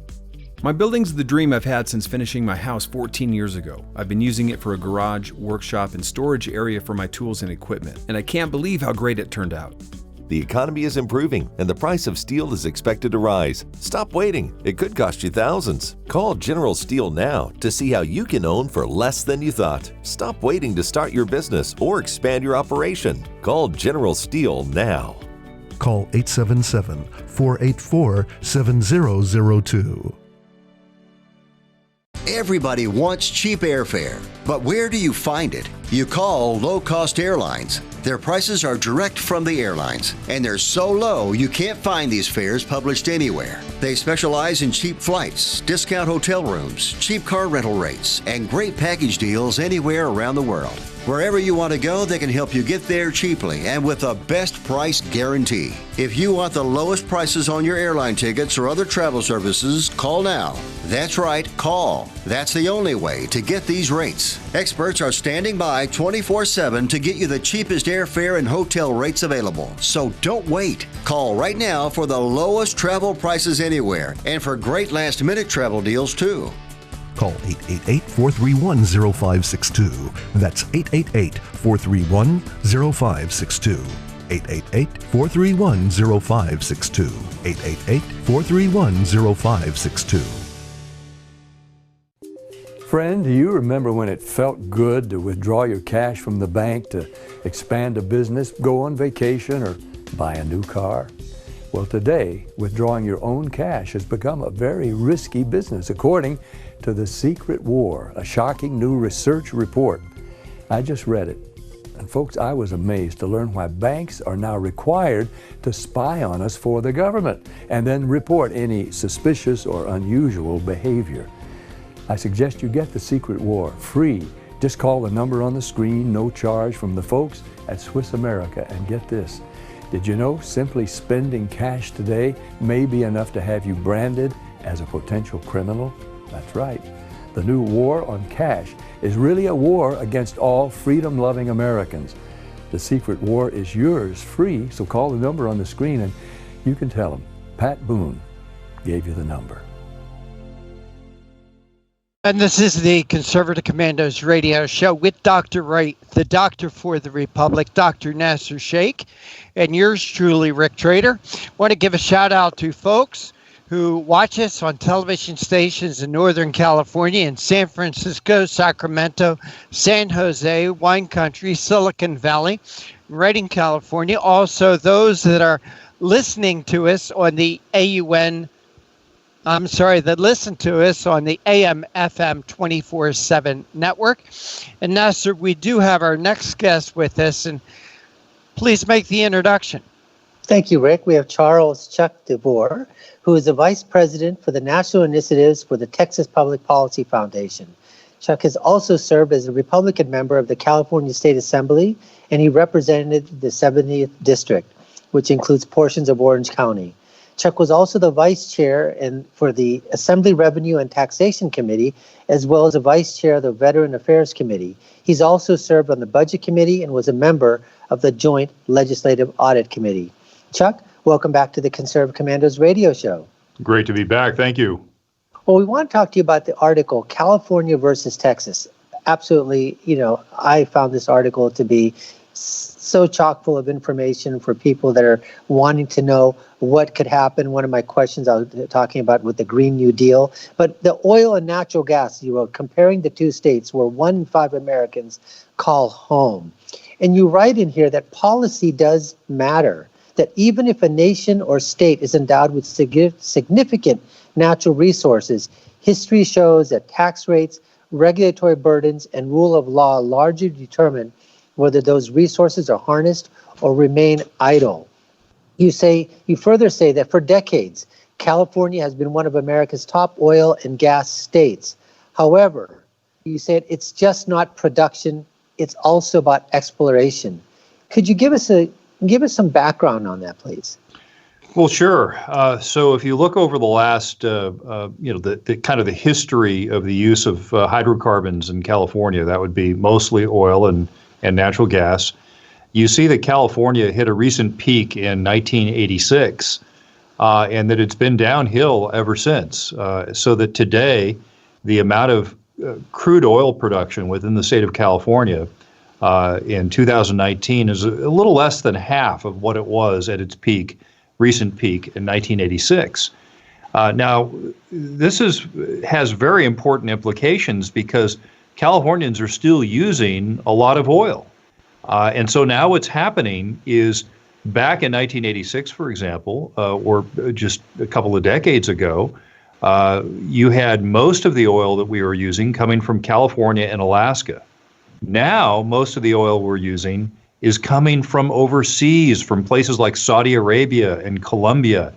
My building's the dream I've had since finishing my house 14 years ago. I've been using it for a garage, workshop, and storage area for my tools and equipment, and I can't believe how great it turned out. The economy is improving, and the price of steel is expected to rise. Stop waiting. It could cost you thousands. Call General Steel now to see how you can own for less than you thought. Stop waiting to start your business or expand your operation. Call General Steel now. Call 877-484-7002. Everybody wants cheap airfare, but where do you find it? You call low-cost airlines. Their prices are direct from the airlines, and they're so low you can't find these fares published anywhere. They specialize in cheap flights, discount hotel rooms, cheap car rental rates, and great package deals anywhere around the world. Wherever you want to go, they can help you get there cheaply and with a best price guarantee. If you want the lowest prices on your airline tickets or other travel services, call now. That's right, call. That's the only way to get these rates. Experts are standing by 24/7 to get you the cheapest airfare and hotel rates available. So don't wait. Call right now for the lowest travel prices anywhere and for great last-minute travel deals too. Call 888-431-0562. That's 888-431-0562. 888-431-0562. 888-431-0562. Friend, do you remember when it felt good to withdraw your cash from the bank to expand a business, go on vacation, or buy a new car? Well, today, withdrawing your own cash has become a very risky business, according to The Secret War, a shocking new research report. I just read it. And folks, I was amazed to learn why banks are now required to spy on us for the government and then report any suspicious or unusual behavior. I suggest you get The Secret War free. Just call the number on the screen, no charge, from the folks at Swiss America. And get this, did you know simply spending cash today may be enough to have you branded as a potential criminal? That's right. The new war on cash is really a war against all freedom-loving Americans. The Secret War is yours free, so call the number on the screen and you can tell them Pat Boone gave you the number. And this is the Conservative Commandos radio show with Dr. Wright, the doctor for the Republic, Dr. Nasir Shaikh, and yours truly, Rick Trader. Want to give a shout out to folks who watch us on television stations in Northern California, in San Francisco, Sacramento, San Jose, Wine Country, Silicon Valley, Redding, California. Also, those that are listening to us on the that listen to us on the AM FM 24/7 network. And Nasir, we do have our next guest with us, and please make the introduction. Thank you, Rick. We have Charles Chuck DeVore, who is the Vice President for the National Initiatives for the Texas Public Policy Foundation. Chuck has also served as a Republican member of the California State Assembly, and he represented the 70th District, which includes portions of Orange County. Chuck was also the Vice Chair for the Assembly Revenue and Taxation Committee, as well as the Vice Chair of the Veteran Affairs Committee. He's also served on the Budget Committee and was a member of the Joint Legislative Audit Committee. Chuck, welcome back to the Conservative Commandos radio show. Great to be back. Thank you. Well, we want to talk to you about the article, California versus Texas. Absolutely, I found this article to be so chock full of information for people that are wanting to know what could happen. One of my questions I was talking about with the Green New Deal, but the oil and natural gas, you wrote, comparing the two states where 1 in 5 Americans call home. And you write in here that policy does matter, that even if a nation or state is endowed with significant natural resources, history shows that tax rates, regulatory burdens, and rule of law largely determine whether those resources are harnessed or remain idle. You further say that for decades, California has been one of America's top oil and gas states. However, you said it's just not production, it's also about exploration. Could you give us some background on that, please? Well, sure. So if you look over the last, the kind of the history of the use of hydrocarbons in California, that would be mostly oil and natural gas. You see that California hit a recent peak in 1986, and that it's been downhill ever since. So that today, the amount of crude oil production within the state of California in 2019 is a little less than half of what it was at its recent peak in 1986. Now, this has very important implications because Californians are still using a lot of oil. And so now what's happening is back in 1986, for example, or just a couple of decades ago, you had most of the oil that we were using coming from California and Alaska. Now, most of the oil we're using is coming from overseas, from places like Saudi Arabia and Colombia.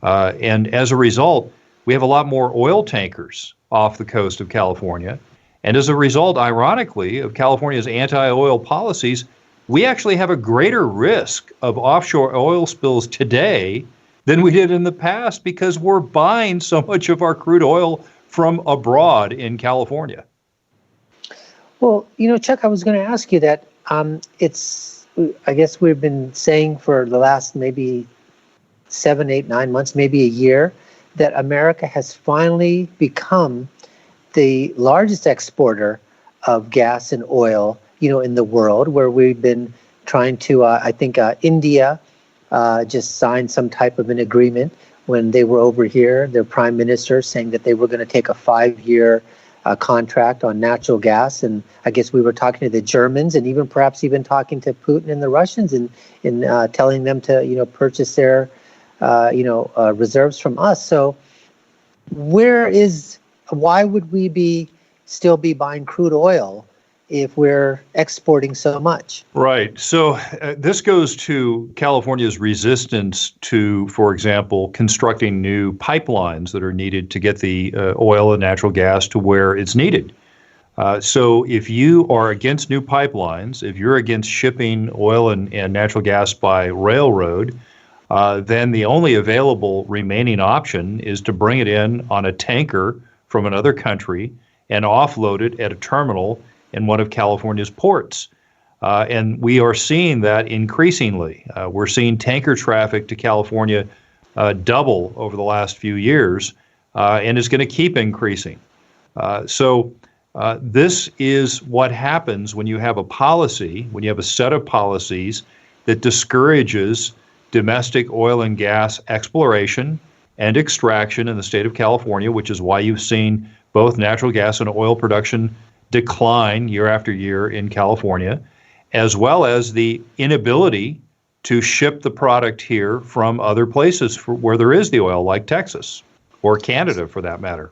And as a result, we have a lot more oil tankers off the coast of California. And as a result, ironically, of California's anti-oil policies, we actually have a greater risk of offshore oil spills today than we did in the past because we're buying so much of our crude oil from abroad in California. Well, Chuck, I was going to ask you that I guess we've been saying for the last maybe 7, 8, 9 months, maybe a year, that America has finally become the largest exporter of gas and oil, in the world, where we've been trying to, I think India just signed some type of an agreement when they were over here, their prime minister saying that they were going to take a 5-year contract on natural gas. And I guess we were talking to the Germans and perhaps even talking to Putin and the Russians and telling them to, purchase their, reserves from us. So why would we still be buying crude oil if we're exporting so much? Right. So this goes to California's resistance to, for example, constructing new pipelines that are needed to get the oil and natural gas to where it's needed. So if you are against new pipelines, if you're against shipping oil and natural gas by railroad, then the only available remaining option is to bring it in on a tanker from another country and offload it at a terminal in one of California's ports. And we are seeing that increasingly. We're seeing tanker traffic to California double over the last few years, and is going to keep increasing. So this is what happens when you have a set of policies that discourages domestic oil and gas exploration and extraction in the state of California, which is why you've seen both natural gas and oil production decline year after year in California, as well as the inability to ship the product here from other places where there is the oil, like Texas or Canada for that matter.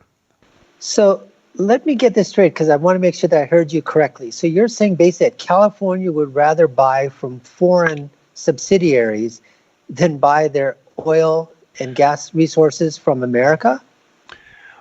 So let me get this straight, because I want to make sure that I heard you correctly. So you're saying basically that California would rather buy from foreign subsidiaries than buy their oil and gas resources from America?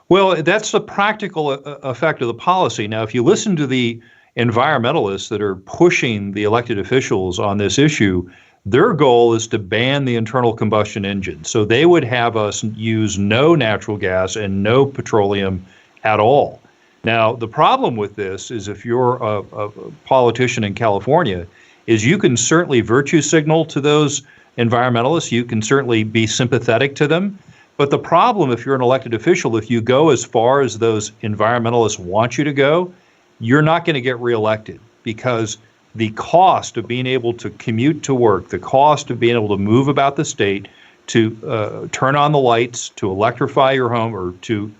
Well, that's the practical effect of the policy. Now, if you listen to the environmentalists that are pushing the elected officials on this issue, their goal is to ban the internal combustion engine. So they would have us use no natural gas and no petroleum at all. Now, the problem with this is if you're a politician in California, is you can certainly virtue signal to those environmentalists. You can certainly be sympathetic to them. But the problem, if you're an elected official, if you go as far as those environmentalists want you to go, you're not going to get reelected, because the cost of being able to commute to work, the cost of being able to move about the state, to turn on the lights, to electrify your home, or to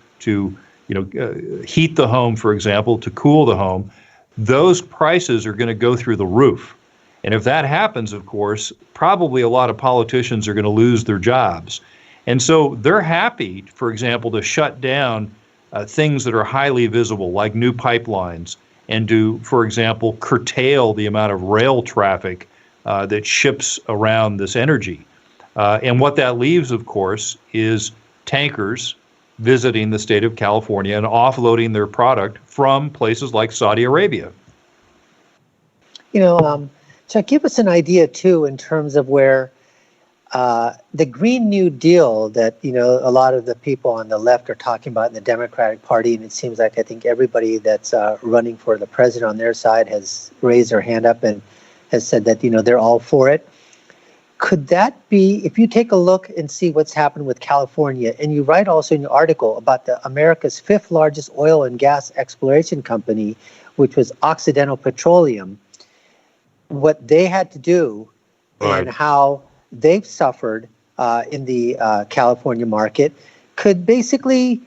heat the home, for example, to cool the home, those prices are going to go through the roof. And if that happens, of course, probably a lot of politicians are going to lose their jobs. And so they're happy, for example, to shut down things that are highly visible, like new pipelines, and to, for example, curtail the amount of rail traffic that ships around this energy. And what that leaves, of course, is tankers visiting the state of California and offloading their product from places like Saudi Arabia. Chuck, give us an idea, too, in terms of where the Green New Deal that, a lot of the people on the left are talking about in the Democratic Party, and it seems like I think everybody that's running for the president on their side has raised their hand up and has said that, they're all for it. Could that be, if you take a look and see what's happened with California, and you write also in your article about America's 5th largest oil and gas exploration company, which was Occidental Petroleum, what they had to do and how they've suffered in the California market could basically,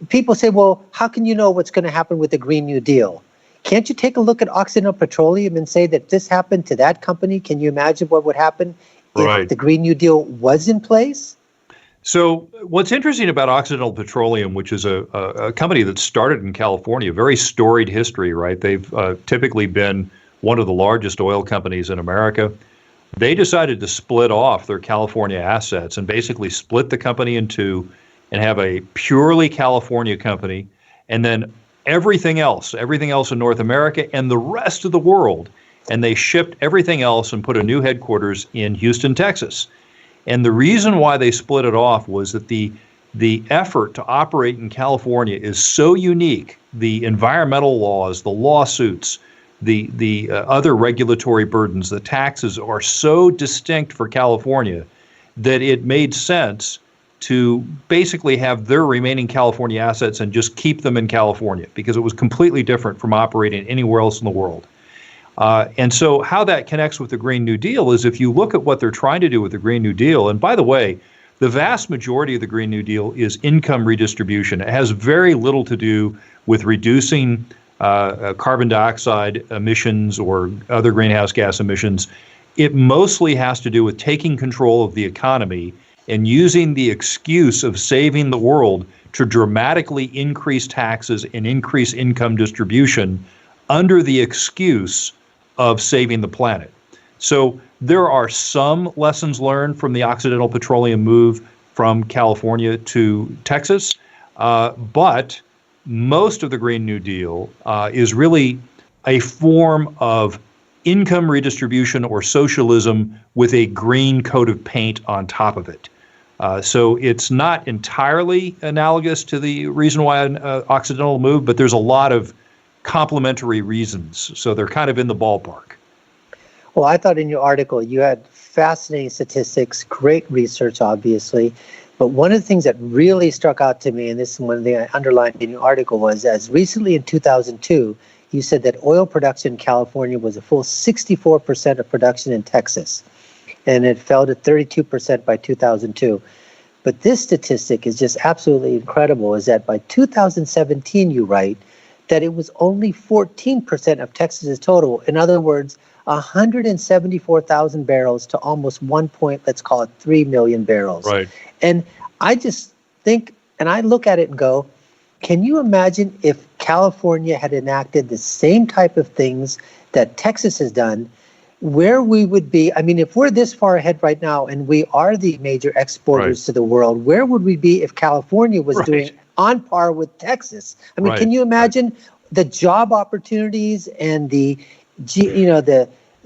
people say, well, how can you know what's going to happen with the Green New Deal? Can't you take a look at Occidental Petroleum and say that this happened to that company? Can you imagine what would happen if the Green New Deal was in place? So what's interesting about Occidental Petroleum, which is a company that started in California, very storied history, right? They've typically been one of the largest oil companies in America. They decided to split off their California assets and basically split the company in two and have a purely California company, and then everything else in North America and the rest of the world. And they shipped everything else and put a new headquarters in Houston, Texas. And the reason why they split it off was that the effort to operate in California is so unique. The environmental laws, the lawsuits, the other regulatory burdens, the taxes are so distinct for California that it made sense to basically have their remaining California assets and just keep them in California, because it was completely different from operating anywhere else in the world. And so how that connects with the Green New Deal is, if you look at what they're trying to do with the Green New Deal, and by the way, the vast majority of the Green New Deal is income redistribution. It has very little to do with reducing carbon dioxide emissions or other greenhouse gas emissions. It mostly has to do with taking control of the economy and using the excuse of saving the world to dramatically increase taxes and increase income distribution under the excuse of saving the planet. So there are some lessons learned from the Occidental Petroleum move from California to Texas, but most of the Green New Deal is really a form of income redistribution or socialism with a green coat of paint on top of it. So it's not entirely analogous to the reason why Occidental moved, but there's a lot of complementary reasons. So they're kind of in the ballpark. Well, I thought in your article you had fascinating statistics, great research, obviously. But one of the things that really struck out to me, and this is one of the I underlined in your article, was as recently in 2002, you said that oil production in California was a full 64% of production in Texas, and it fell to 32% by 2002. But this statistic is just absolutely incredible, is that by 2017, you write, that it was only 14% of Texas's total. In other words, 174,000 barrels to almost 3 million barrels. Right. And I just think, and I look at it and go, can you imagine if California had enacted the same type of things that Texas has done, where we would be? I mean, if we're this far ahead right now and we are the major exporters to the world, where would we be if California was doing on par with Texas? I mean, can you imagine the job opportunities and the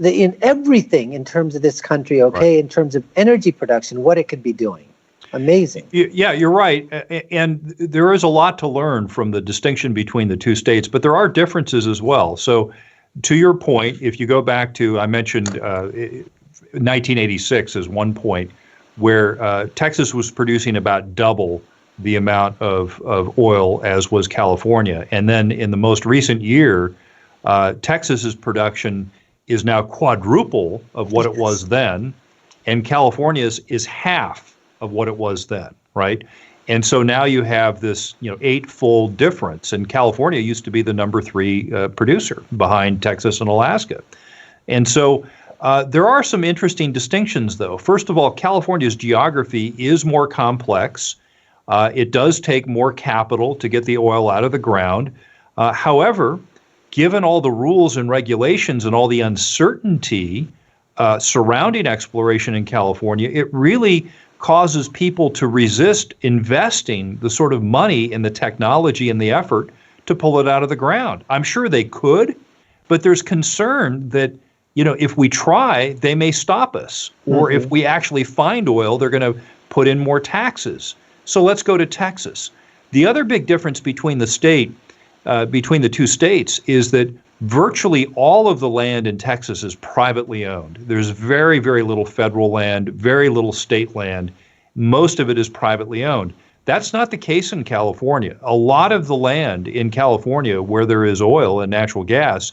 in everything in terms of this country, in terms of energy production, what it could be doing? Amazing. Yeah, you're right. And there is a lot to learn from the distinction between the two states, but there are differences as well. So to your point, if you go back to, I mentioned 1986 as one point, where Texas was producing about double the amount of oil as was California. And then in the most recent year, Texas's production is now quadruple of what it was then, and California's is half of what it was then, right? And so now you have this, eightfold difference. And California used to be the number 3 producer behind Texas and Alaska. And so there are some interesting distinctions, though. First of all, California's geography is more complex. It does take more capital to get the oil out of the ground. However, given all the rules and regulations and all the uncertainty surrounding exploration in California, it really causes people to resist investing the sort of money and the technology and the effort to pull it out of the ground. I'm sure they could, but there's concern that, if we try, they may stop us. Or if we actually find oil, they're going to put in more taxes. So let's go to Texas. The other big difference between between the two states is that virtually all of the land in Texas is privately owned. There's very, very little federal land, very little state land. Most of it is privately owned. That's not the case in California. A lot of the land in California where there is oil and natural gas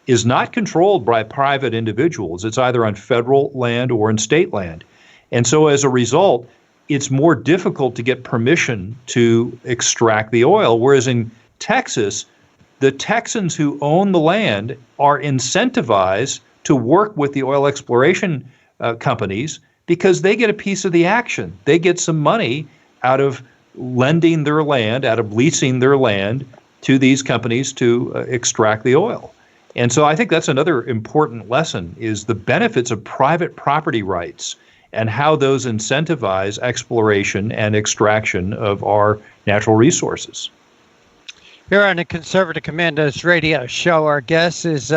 is not controlled by private individuals. It's either on federal land or in state land. And so as a result, it's more difficult to get permission to extract the oil, whereas in Texas, the Texans who own the land are incentivized to work with the oil exploration companies because they get a piece of the action. They get some money out of lending their land, out of leasing their land to these companies to extract the oil. And so I think that's another important lesson, is the benefits of private property rights and how those incentivize exploration and extraction of our natural resources. Here on the Conservative Commandos radio show, our guest is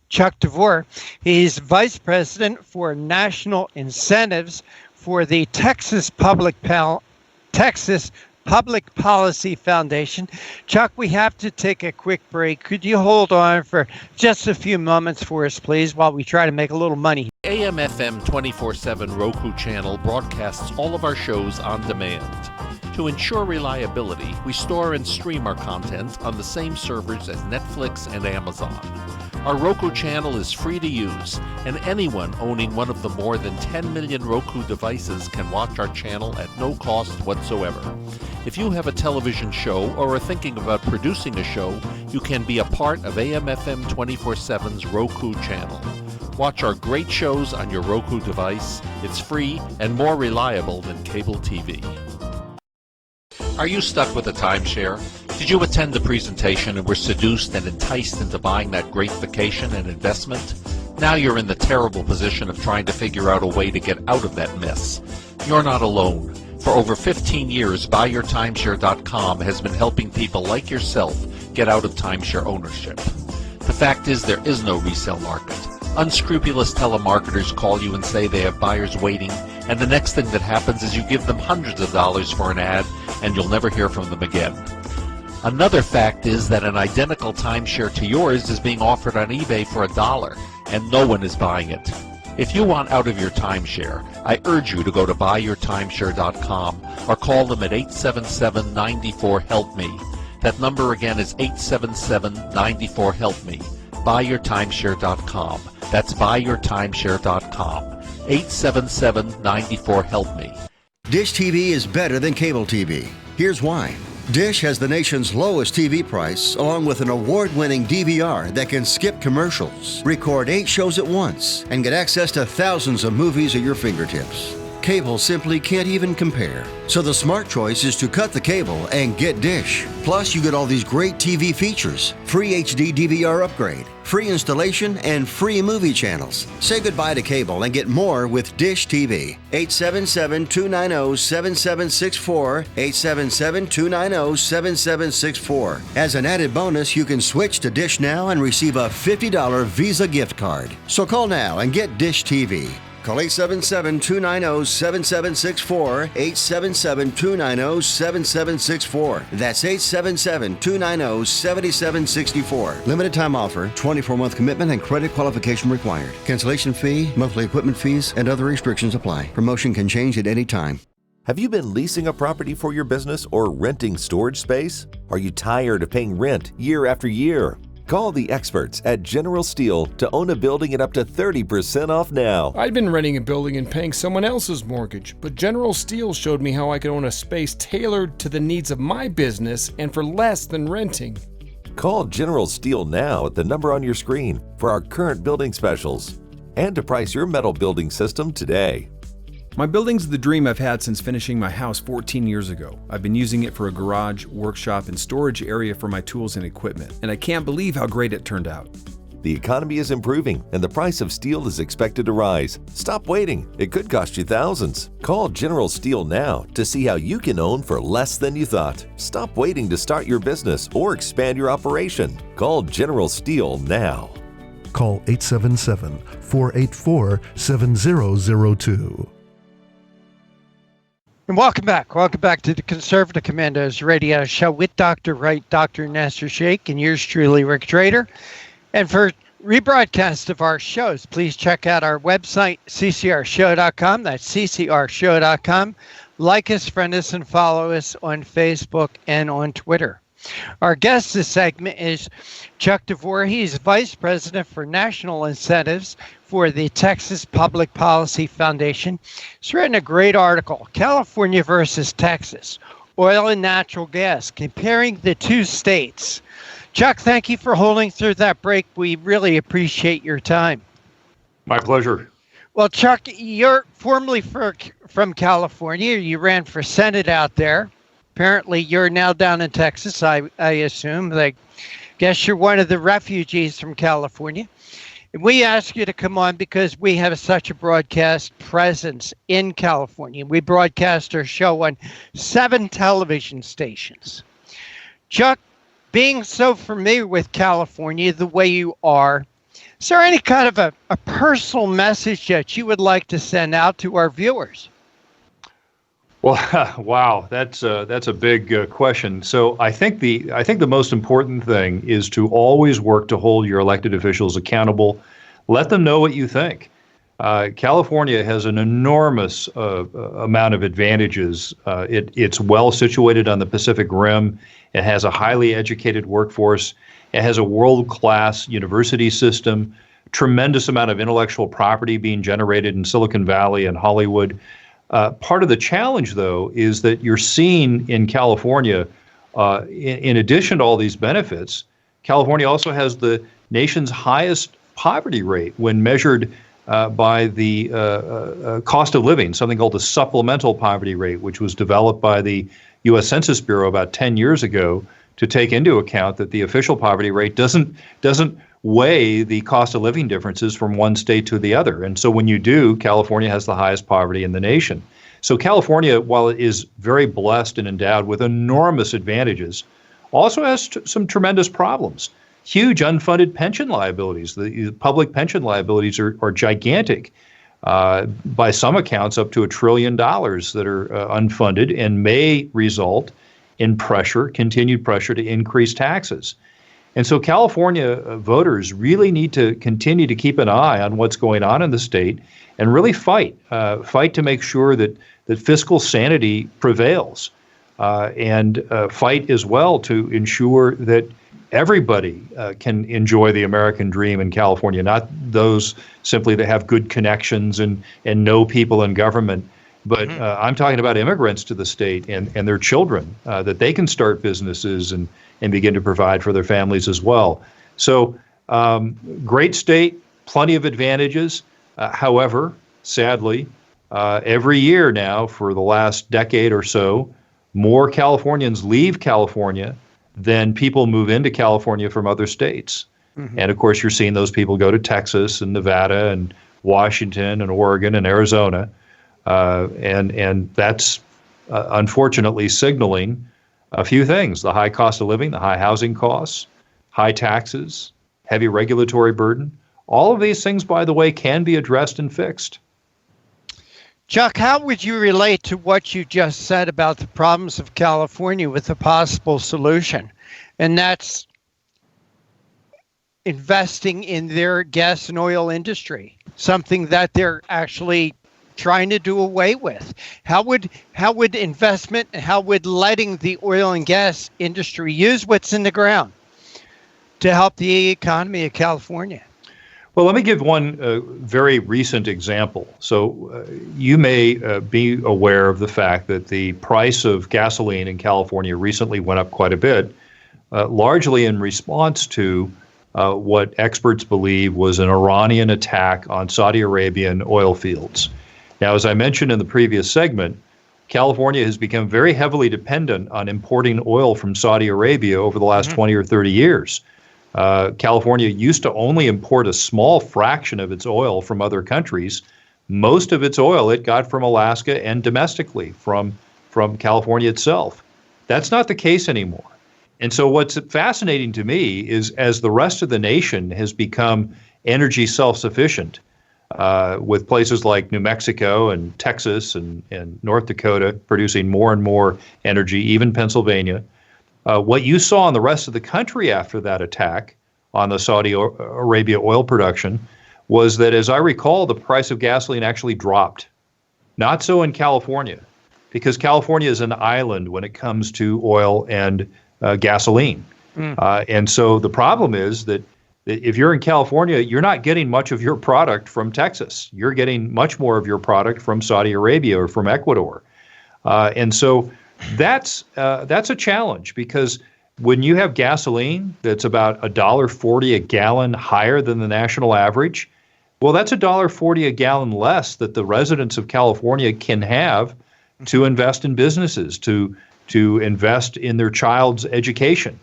Chuck DeVore. He's Vice President for National Incentives for the Texas Public Policy Foundation. Chuck, we have to take a quick break. Could you hold on for just a few moments for us, please, while we try to make a little money? AM/FM 24/7 Roku channel broadcasts all of our shows on demand. To ensure reliability, we store and stream our content on the same servers as Netflix and Amazon. Our Roku channel is free to use, and anyone owning one of the more than 10 million Roku devices can watch our channel at no cost whatsoever. If you have a television show or are thinking about producing a show, you can be a part of AM/FM 24/7's Roku channel. Watch our great shows on your Roku device. It's free and more reliable than cable TV. Are you stuck with a timeshare? Did you attend the presentation and were seduced and enticed into buying that great vacation and investment? Now you're in the terrible position of trying to figure out a way to get out of that mess. You're not alone. For over 15 years, BuyYourTimeshare.com has been helping people like yourself get out of timeshare ownership. The fact is, there is no resale market. Unscrupulous telemarketers call you and say they have buyers waiting, and the next thing that happens is you give them hundreds of dollars for an ad, and you'll never hear from them again. Another fact is that an identical timeshare to yours is being offered on eBay for $1, and no one is buying it. If you want out of your timeshare, I urge you to go to BuyYourTimeshare.com or call them at 877-94-HELP-ME. That number again is 877-94-HELP-ME. BuyYourTimeshare.com. That's BuyYourTimeshare.com. 877-94-HELP-ME. Dish TV is better than cable TV. Here's why. Dish has the nation's lowest TV price, along with an award-winning DVR that can skip commercials, record 8 shows at once, and get access to thousands of movies at your fingertips. Cable simply can't even compare. So the smart choice is to cut the cable and get Dish. Plus, you get all these great TV features, free HD DVR upgrade, free installation, and free movie channels. Say goodbye to cable and get more with Dish TV. 877-290-7764, 877-290-7764. As an added bonus, you can switch to Dish now and receive a $50 Visa gift card. So call now and get Dish TV. Call 877-290-7764, 877-290-7764. That's 877-290-7764. Limited time offer, 24-month commitment and credit qualification required. Cancellation fee, monthly equipment fees, and other restrictions apply. Promotion can change at any time. Have you been leasing a property for your business or renting storage space? Are you tired of paying rent year after year? Call the experts at General Steel to own a building at up to 30% off now. I'd been renting a building and paying someone else's mortgage, but General Steel showed me how I could own a space tailored to the needs of my business and for less than renting. Call General Steel now at the number on your screen for our current building specials and to price your metal building system today. My building's the dream I've had since finishing my house 14 years ago. I've been using it for a garage, workshop, and storage area for my tools and equipment, and I can't believe how great it turned out. The economy is improving and the price of steel is expected to rise. Stop waiting. It could cost you thousands. Call General Steel now to see how you can own for less than you thought. Stop waiting to start your business or expand your operation. Call General Steel now. Call 877-484-7002. And welcome back. Welcome back to the Conservative Commandos radio show with Dr. Wright, Dr. Nasir Shaikh, and yours truly, Rick Trader. And for rebroadcast of our shows, please check out our website, CCRShow.com. That's CCRShow.com. Like us, friend us, and follow us on Facebook and on Twitter. Our guest this segment is Chuck DeVore. He's Vice President for National Incentives for the Texas Public Policy Foundation. He's written a great article, California versus Texas, Oil and Natural Gas, comparing the two states. Chuck, thank you for holding through that break. We really appreciate your time. My pleasure. Well, Chuck, you're formerly from California. You ran for Senate out there. Apparently, you're now down in Texas, I assume. I guess you're one of the refugees from California. And we ask you to come on because we have such a broadcast presence in California. We broadcast our show on 7 television stations. Chuck, being so familiar with California the way you are, is there any kind of a personal message that you would like to send out to our viewers? Well, wow, that's a big question. So I think the most important thing is to always work to hold your elected officials accountable. Let them know what you think. California has an enormous amount of advantages. It's well situated on the Pacific Rim. It has a highly educated workforce. It has a world-class university system, tremendous amount of intellectual property being generated in Silicon Valley and Hollywood. Part of the challenge, though, is that you're seeing in California, in addition to all these benefits, California also has the nation's highest poverty rate when measured by the cost of living, something called the supplemental poverty rate, which was developed by the U.S. Census Bureau about 10 years ago to take into account that the official poverty rate doesn't weigh the cost of living differences from one state to the other. And so when you do, California has the highest poverty in the nation. So California, while it is very blessed and endowed with enormous advantages, also has some tremendous problems. Huge unfunded pension liabilities. The public pension liabilities are gigantic. By some accounts, up to $1 trillion that are unfunded and may result in continued pressure to increase taxes. And so California voters really need to continue to keep an eye on what's going on in the state and really fight to make sure that fiscal sanity prevails, and fight as well to ensure that everybody can enjoy the American dream in California, not those simply that have good connections and know people in government. But I'm talking about immigrants to the state and their children, that they can start businesses and begin to provide for their families as well. So great state, plenty of advantages. However, sadly, every year now for the last decade or so, more Californians leave California than people move into California from other states. Mm-hmm. And of course, you're seeing those people go to Texas and Nevada and Washington and Oregon and Arizona. And that's unfortunately signaling a few things: the high cost of living, the high housing costs, high taxes, heavy regulatory burden. All of these things, by the way, can be addressed and fixed. Chuck, how would you relate to what you just said about the problems of California with a possible solution? And that's investing in their gas and oil industry, something that they're actually trying to do away with. How would investment, how would letting the oil and gas industry use what's in the ground to help the economy of California? Well, let me give one very recent example. So you may be aware of the fact that the price of gasoline in California recently went up quite a bit, largely in response to what experts believe was an Iranian attack on Saudi Arabian oil fields. Now, as I mentioned in the previous segment, California has become very heavily dependent on importing oil from Saudi Arabia over the last 20 or 30 years. California used to only import a small fraction of its oil from other countries. Most of its oil it got from Alaska and domestically from California itself. That's not the case anymore. And so what's fascinating to me is as the rest of the nation has become energy self-sufficient, with places like New Mexico and Texas and North Dakota producing more and more energy, even Pennsylvania, what you saw in the rest of the country after that attack on the Saudi Arabia oil production was that, as I recall, the price of gasoline actually dropped. Not so in California, because California is an island when it comes to oil and gasoline. And so the problem is that if you're in California, you're not getting much of your product from Texas. You're getting much more of your product from Saudi Arabia or from Ecuador. And so that's a challenge, because when you have gasoline that's about $1.40 a gallon higher than the national average, well, that's $1.40 a gallon less that the residents of California can have to invest in businesses, to invest in their child's education,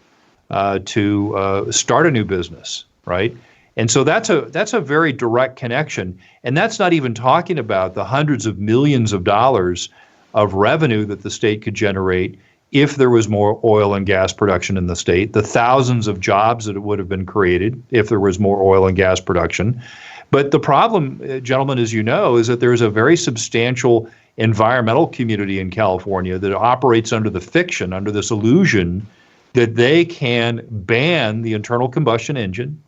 to start a new business, right? And so that's a very direct connection. And that's not even talking about the hundreds of millions of dollars of revenue that the state could generate if there was more oil and gas production in the state, the thousands of jobs that would have been created if there was more oil and gas production. But the problem, gentlemen, as you know, is that there's a very substantial environmental community in California that operates under the fiction, under this illusion that they can ban the internal combustion engine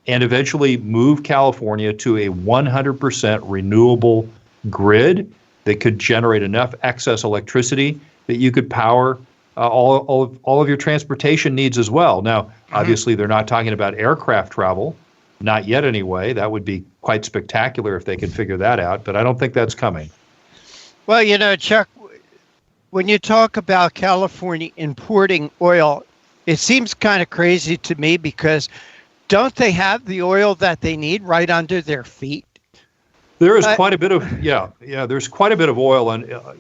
and eventually move California to a 100% renewable grid that could generate enough excess electricity that you could power all of your transportation needs as well. Now, obviously, they're not talking about aircraft travel, not yet anyway. That would be quite spectacular if they could figure that out, but I don't think that's coming. Well, you know, Chuck, when you talk about California importing oil, it seems kind of crazy to me, because don't they have the oil that they need right under their feet? There is quite a bit of, there's quite a bit of oil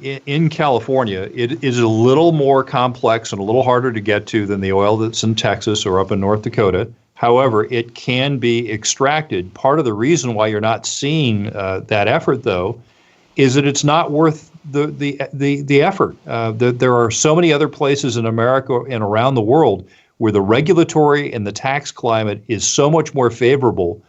in California. It is a little more complex and a little harder to get to than the oil that's in Texas or up in North Dakota. However, it can be extracted. Part of the reason why you're not seeing that effort, though, is that it's not worth the effort. There are so many other places in America and around the world where the regulatory and the tax climate is so much more favorable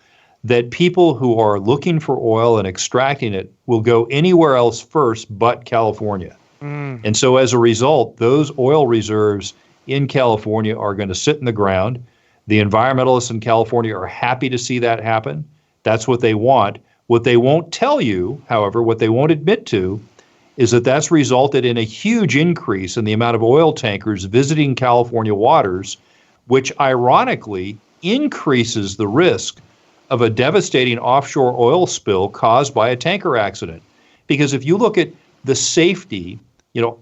that people who are looking for oil and extracting it will go anywhere else first but California. And so as a result, those oil reserves in California are going to sit in the ground. The environmentalists in California are happy to see that happen. That's what they want. What they won't tell you, however, what they won't admit to, is that that's resulted in a huge increase in the amount of oil tankers visiting California waters, which ironically increases the risk of a devastating offshore oil spill caused by a tanker accident. Because if you look at the safety,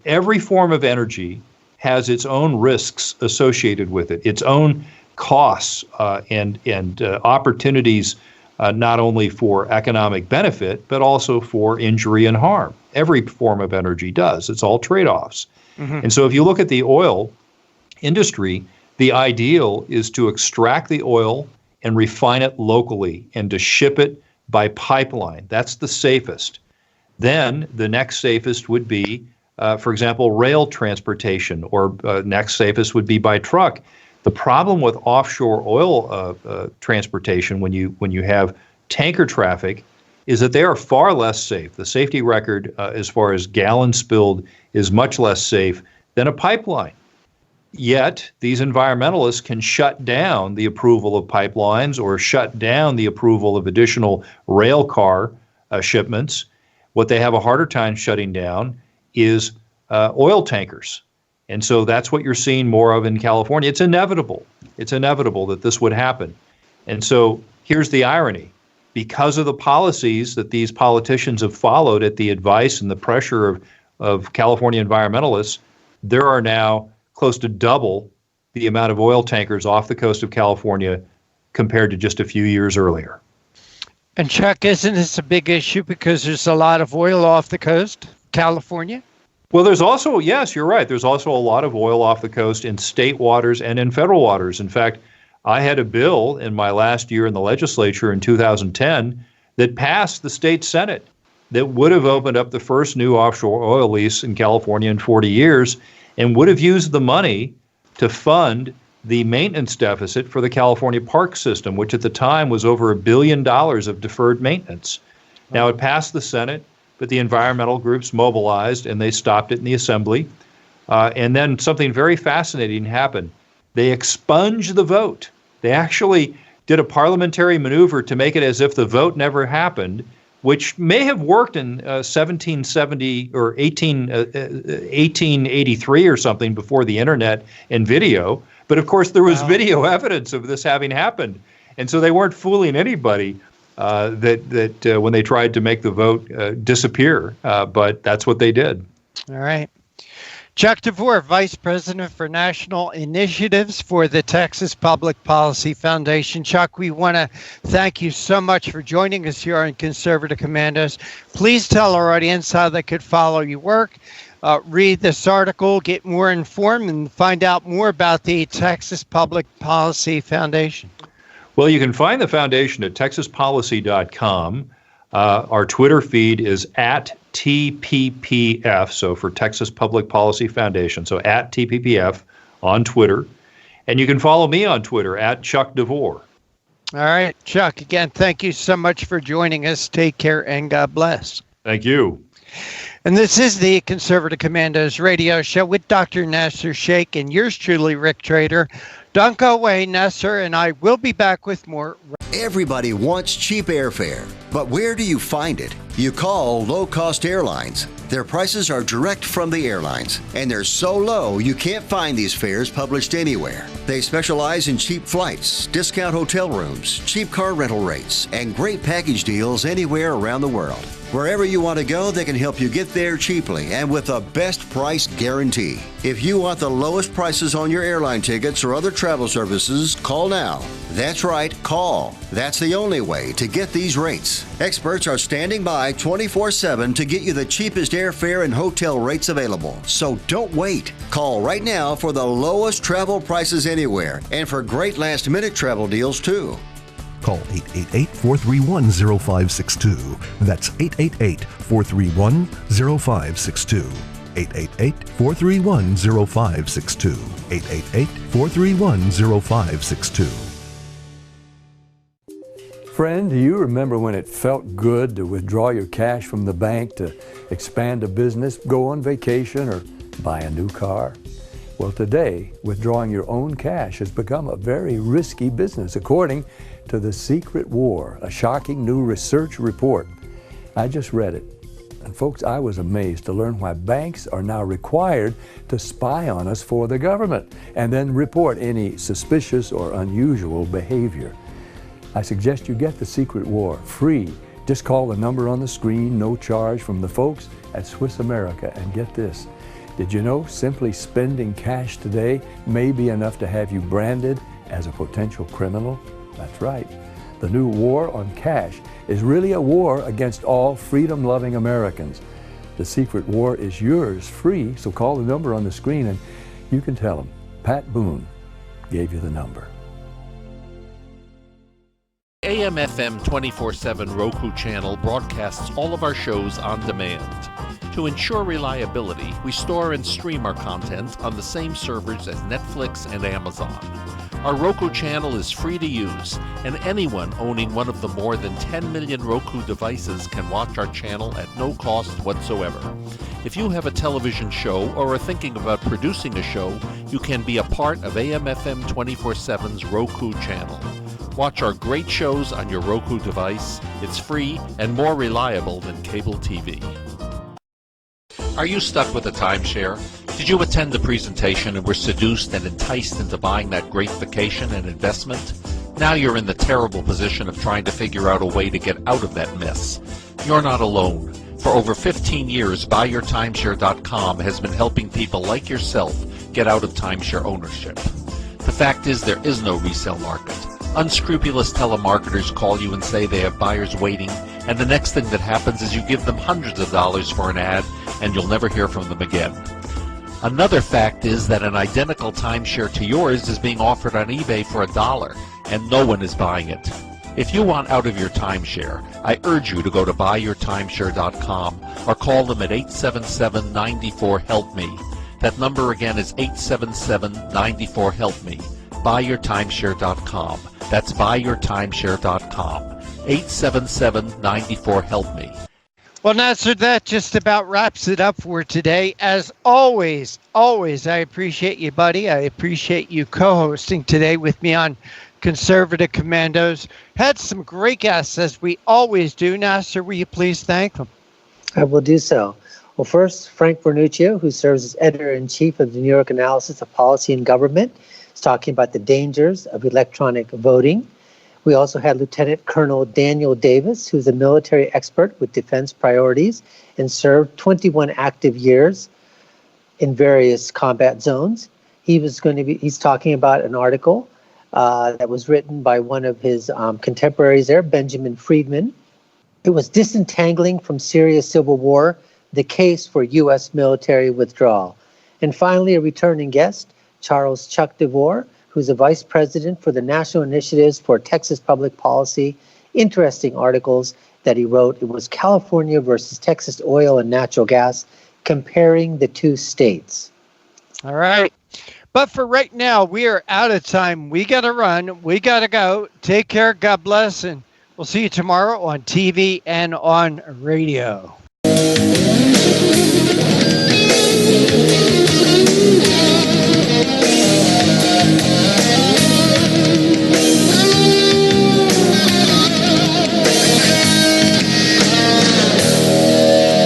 every form of energy has its own risks associated with it, its own costs and opportunities, not only for economic benefit, but also for injury and harm. Every form of energy does. It's all trade-offs. And so if you look at the oil industry, the ideal is to extract the oil and refine it locally and to ship it by pipeline. That's the safest. Then the next safest would be, for example, rail transportation, or next safest would be by truck. The problem with offshore oil transportation, when you have tanker traffic, is that they are far less safe. The safety record, as far as gallons spilled, is much less safe than a pipeline. Yet, these environmentalists can shut down the approval of pipelines or shut down the approval of additional rail car shipments. What they have a harder time shutting down is oil tankers. And so that's what you're seeing more of in California. It's inevitable. It's inevitable that this would happen. And so here's the irony. Because of the policies that these politicians have followed at the advice and the pressure of California environmentalists, there are now close to double the amount of oil tankers off the coast of California compared to just a few years earlier. And Chuck, isn't this a big issue because there's a lot of oil off the coast, California? Well, there's also, yes, you're right. There's also a lot of oil off the coast in state waters and in federal waters. In fact, I had a bill in my last year in the legislature in 2010 that passed the state Senate that would have opened up the first new offshore oil lease in California in 40 years and would have used the money to fund the maintenance deficit for the California park system, which at the time was over $1 billion of deferred maintenance. Now, it passed the Senate, but the environmental groups mobilized and they stopped it in the Assembly. And then something very fascinating happened. They expunged the vote. They actually did a parliamentary maneuver to make it as if the vote never happened, which may have worked in 1770 or 1883 or something before the internet and video. But of course, there was video evidence of this having happened. And so they weren't fooling anybody that when they tried to make the vote disappear. But that's what they did. All right. Chuck DeVore, Vice President for National Initiatives for the Texas Public Policy Foundation. Chuck, we want to thank you so much for joining us here on Conservative Commandos. Please tell our audience how they could follow your work, read this article, get more informed, and find out more about the Texas Public Policy Foundation. Well, you can find the foundation at texaspolicy.com. Our Twitter feed is at TPPF, so for Texas Public Policy Foundation, so at TPPF on Twitter. And you can follow me on Twitter at Chuck DeVore. All right, Chuck, again, thank you so much for joining us. Take care and God bless. Thank you. And this is the Conservative Commandos radio show with Dr. Nasir Shaikh and yours truly, Rick Trader. Don't go away, Nasir, and I will be back with more. Everybody wants cheap airfare, but where do you find it? You call low-cost airlines. Their prices are direct from the airlines, and they're so low you can't find these fares published anywhere. They specialize in cheap flights, discount hotel rooms, cheap car rental rates, and great package deals anywhere around the world. Wherever you want to go, they can help you get there cheaply and with a best price guarantee. If you want the lowest prices on your airline tickets or other travel services, call now. That's right, call. That's the only way to get these rates. Experts are standing by 24/7 to get you the cheapest airfare and hotel rates available. So don't wait. Call right now for the lowest travel prices anywhere and for great last-minute travel deals too. Call 888-431-0562. That's 888-431-0562. 888-431-0562. 888-431-0562. Friend, do you remember when it felt good to withdraw your cash from the bank to expand a business, go on vacation, or buy a new car? Well, today, withdrawing your own cash has become a very risky business, according to The Secret War, a shocking new research report. I just read it. And folks, I was amazed to learn why banks are now required to spy on us for the government and then report any suspicious or unusual behavior. I suggest you get The Secret War free. Just call the number on the screen, no charge, from the folks at Swiss America. And get this, did you know simply spending cash today may be enough to have you branded as a potential criminal? That's right. The new war on cash is really a war against all freedom-loving Americans. The Secret War is yours free, so call the number on the screen and you can tell them Pat Boone gave you the number. AM/FM 24/7 Roku channel broadcasts all of our shows on demand. To ensure reliability, we store and stream our content on the same servers as Netflix and Amazon. Our Roku channel is free to use, and anyone owning one of the more than 10 million Roku devices can watch our channel at no cost whatsoever. If you have a television show or are thinking about producing a show, you can be a part of AM/FM 24/7's Roku channel. Watch our great shows on your Roku device. It's free and more reliable than cable TV. Are you stuck with a timeshare? Did you attend the presentation and were seduced and enticed into buying that great vacation and investment? Now you're in the terrible position of trying to figure out a way to get out of that mess. You're not alone. For over 15 years, BuyYourTimeshare.com has been helping people like yourself get out of timeshare ownership. The fact is, there is no resale market. Unscrupulous telemarketers call you and say they have buyers waiting, and the next thing that happens is you give them hundreds of dollars for an ad, and you'll never hear from them again. Another fact is that an identical timeshare to yours is being offered on eBay for $1, and no one is buying it. If you want out of your timeshare, I urge you to go to BuyYourTimeshare.com or call them at 877-94-HELP-ME. That number again is 877-94-HELP-ME. BuyYourTimeshare.com. That's BuyYourTimeshare.com. 877-94-HELP-ME. Well, Nasir, that just about wraps it up for today. As always, I appreciate you, buddy. I appreciate you co-hosting today with me on conservative commandos. Had some great guests, as we always do. Nasir, will you please thank them? I will do so. Well, first, Frank Vernuccio, who serves as editor-in-chief of the New York Analysis of Policy and Government, is talking about the dangers of electronic voting. We also had Lieutenant Colonel Daniel Davis, who's a military expert with defense priorities and served 21 active years in various combat zones. He's talking about an article that was written by one of his contemporaries there, Benjamin Friedman. It was Disentangling from Syria's Civil War, the Case for U.S. Military Withdrawal. And finally, a returning guest, Charles Chuck DeVore, who's a vice president for the National Initiatives for Texas Public Policy. Interesting articles that he wrote. It was California versus Texas oil and natural gas, comparing the two states. All right. But for right now, we are out of time. We got to run. We got to go. Take care. God bless. And we'll see you tomorrow on TV and on radio.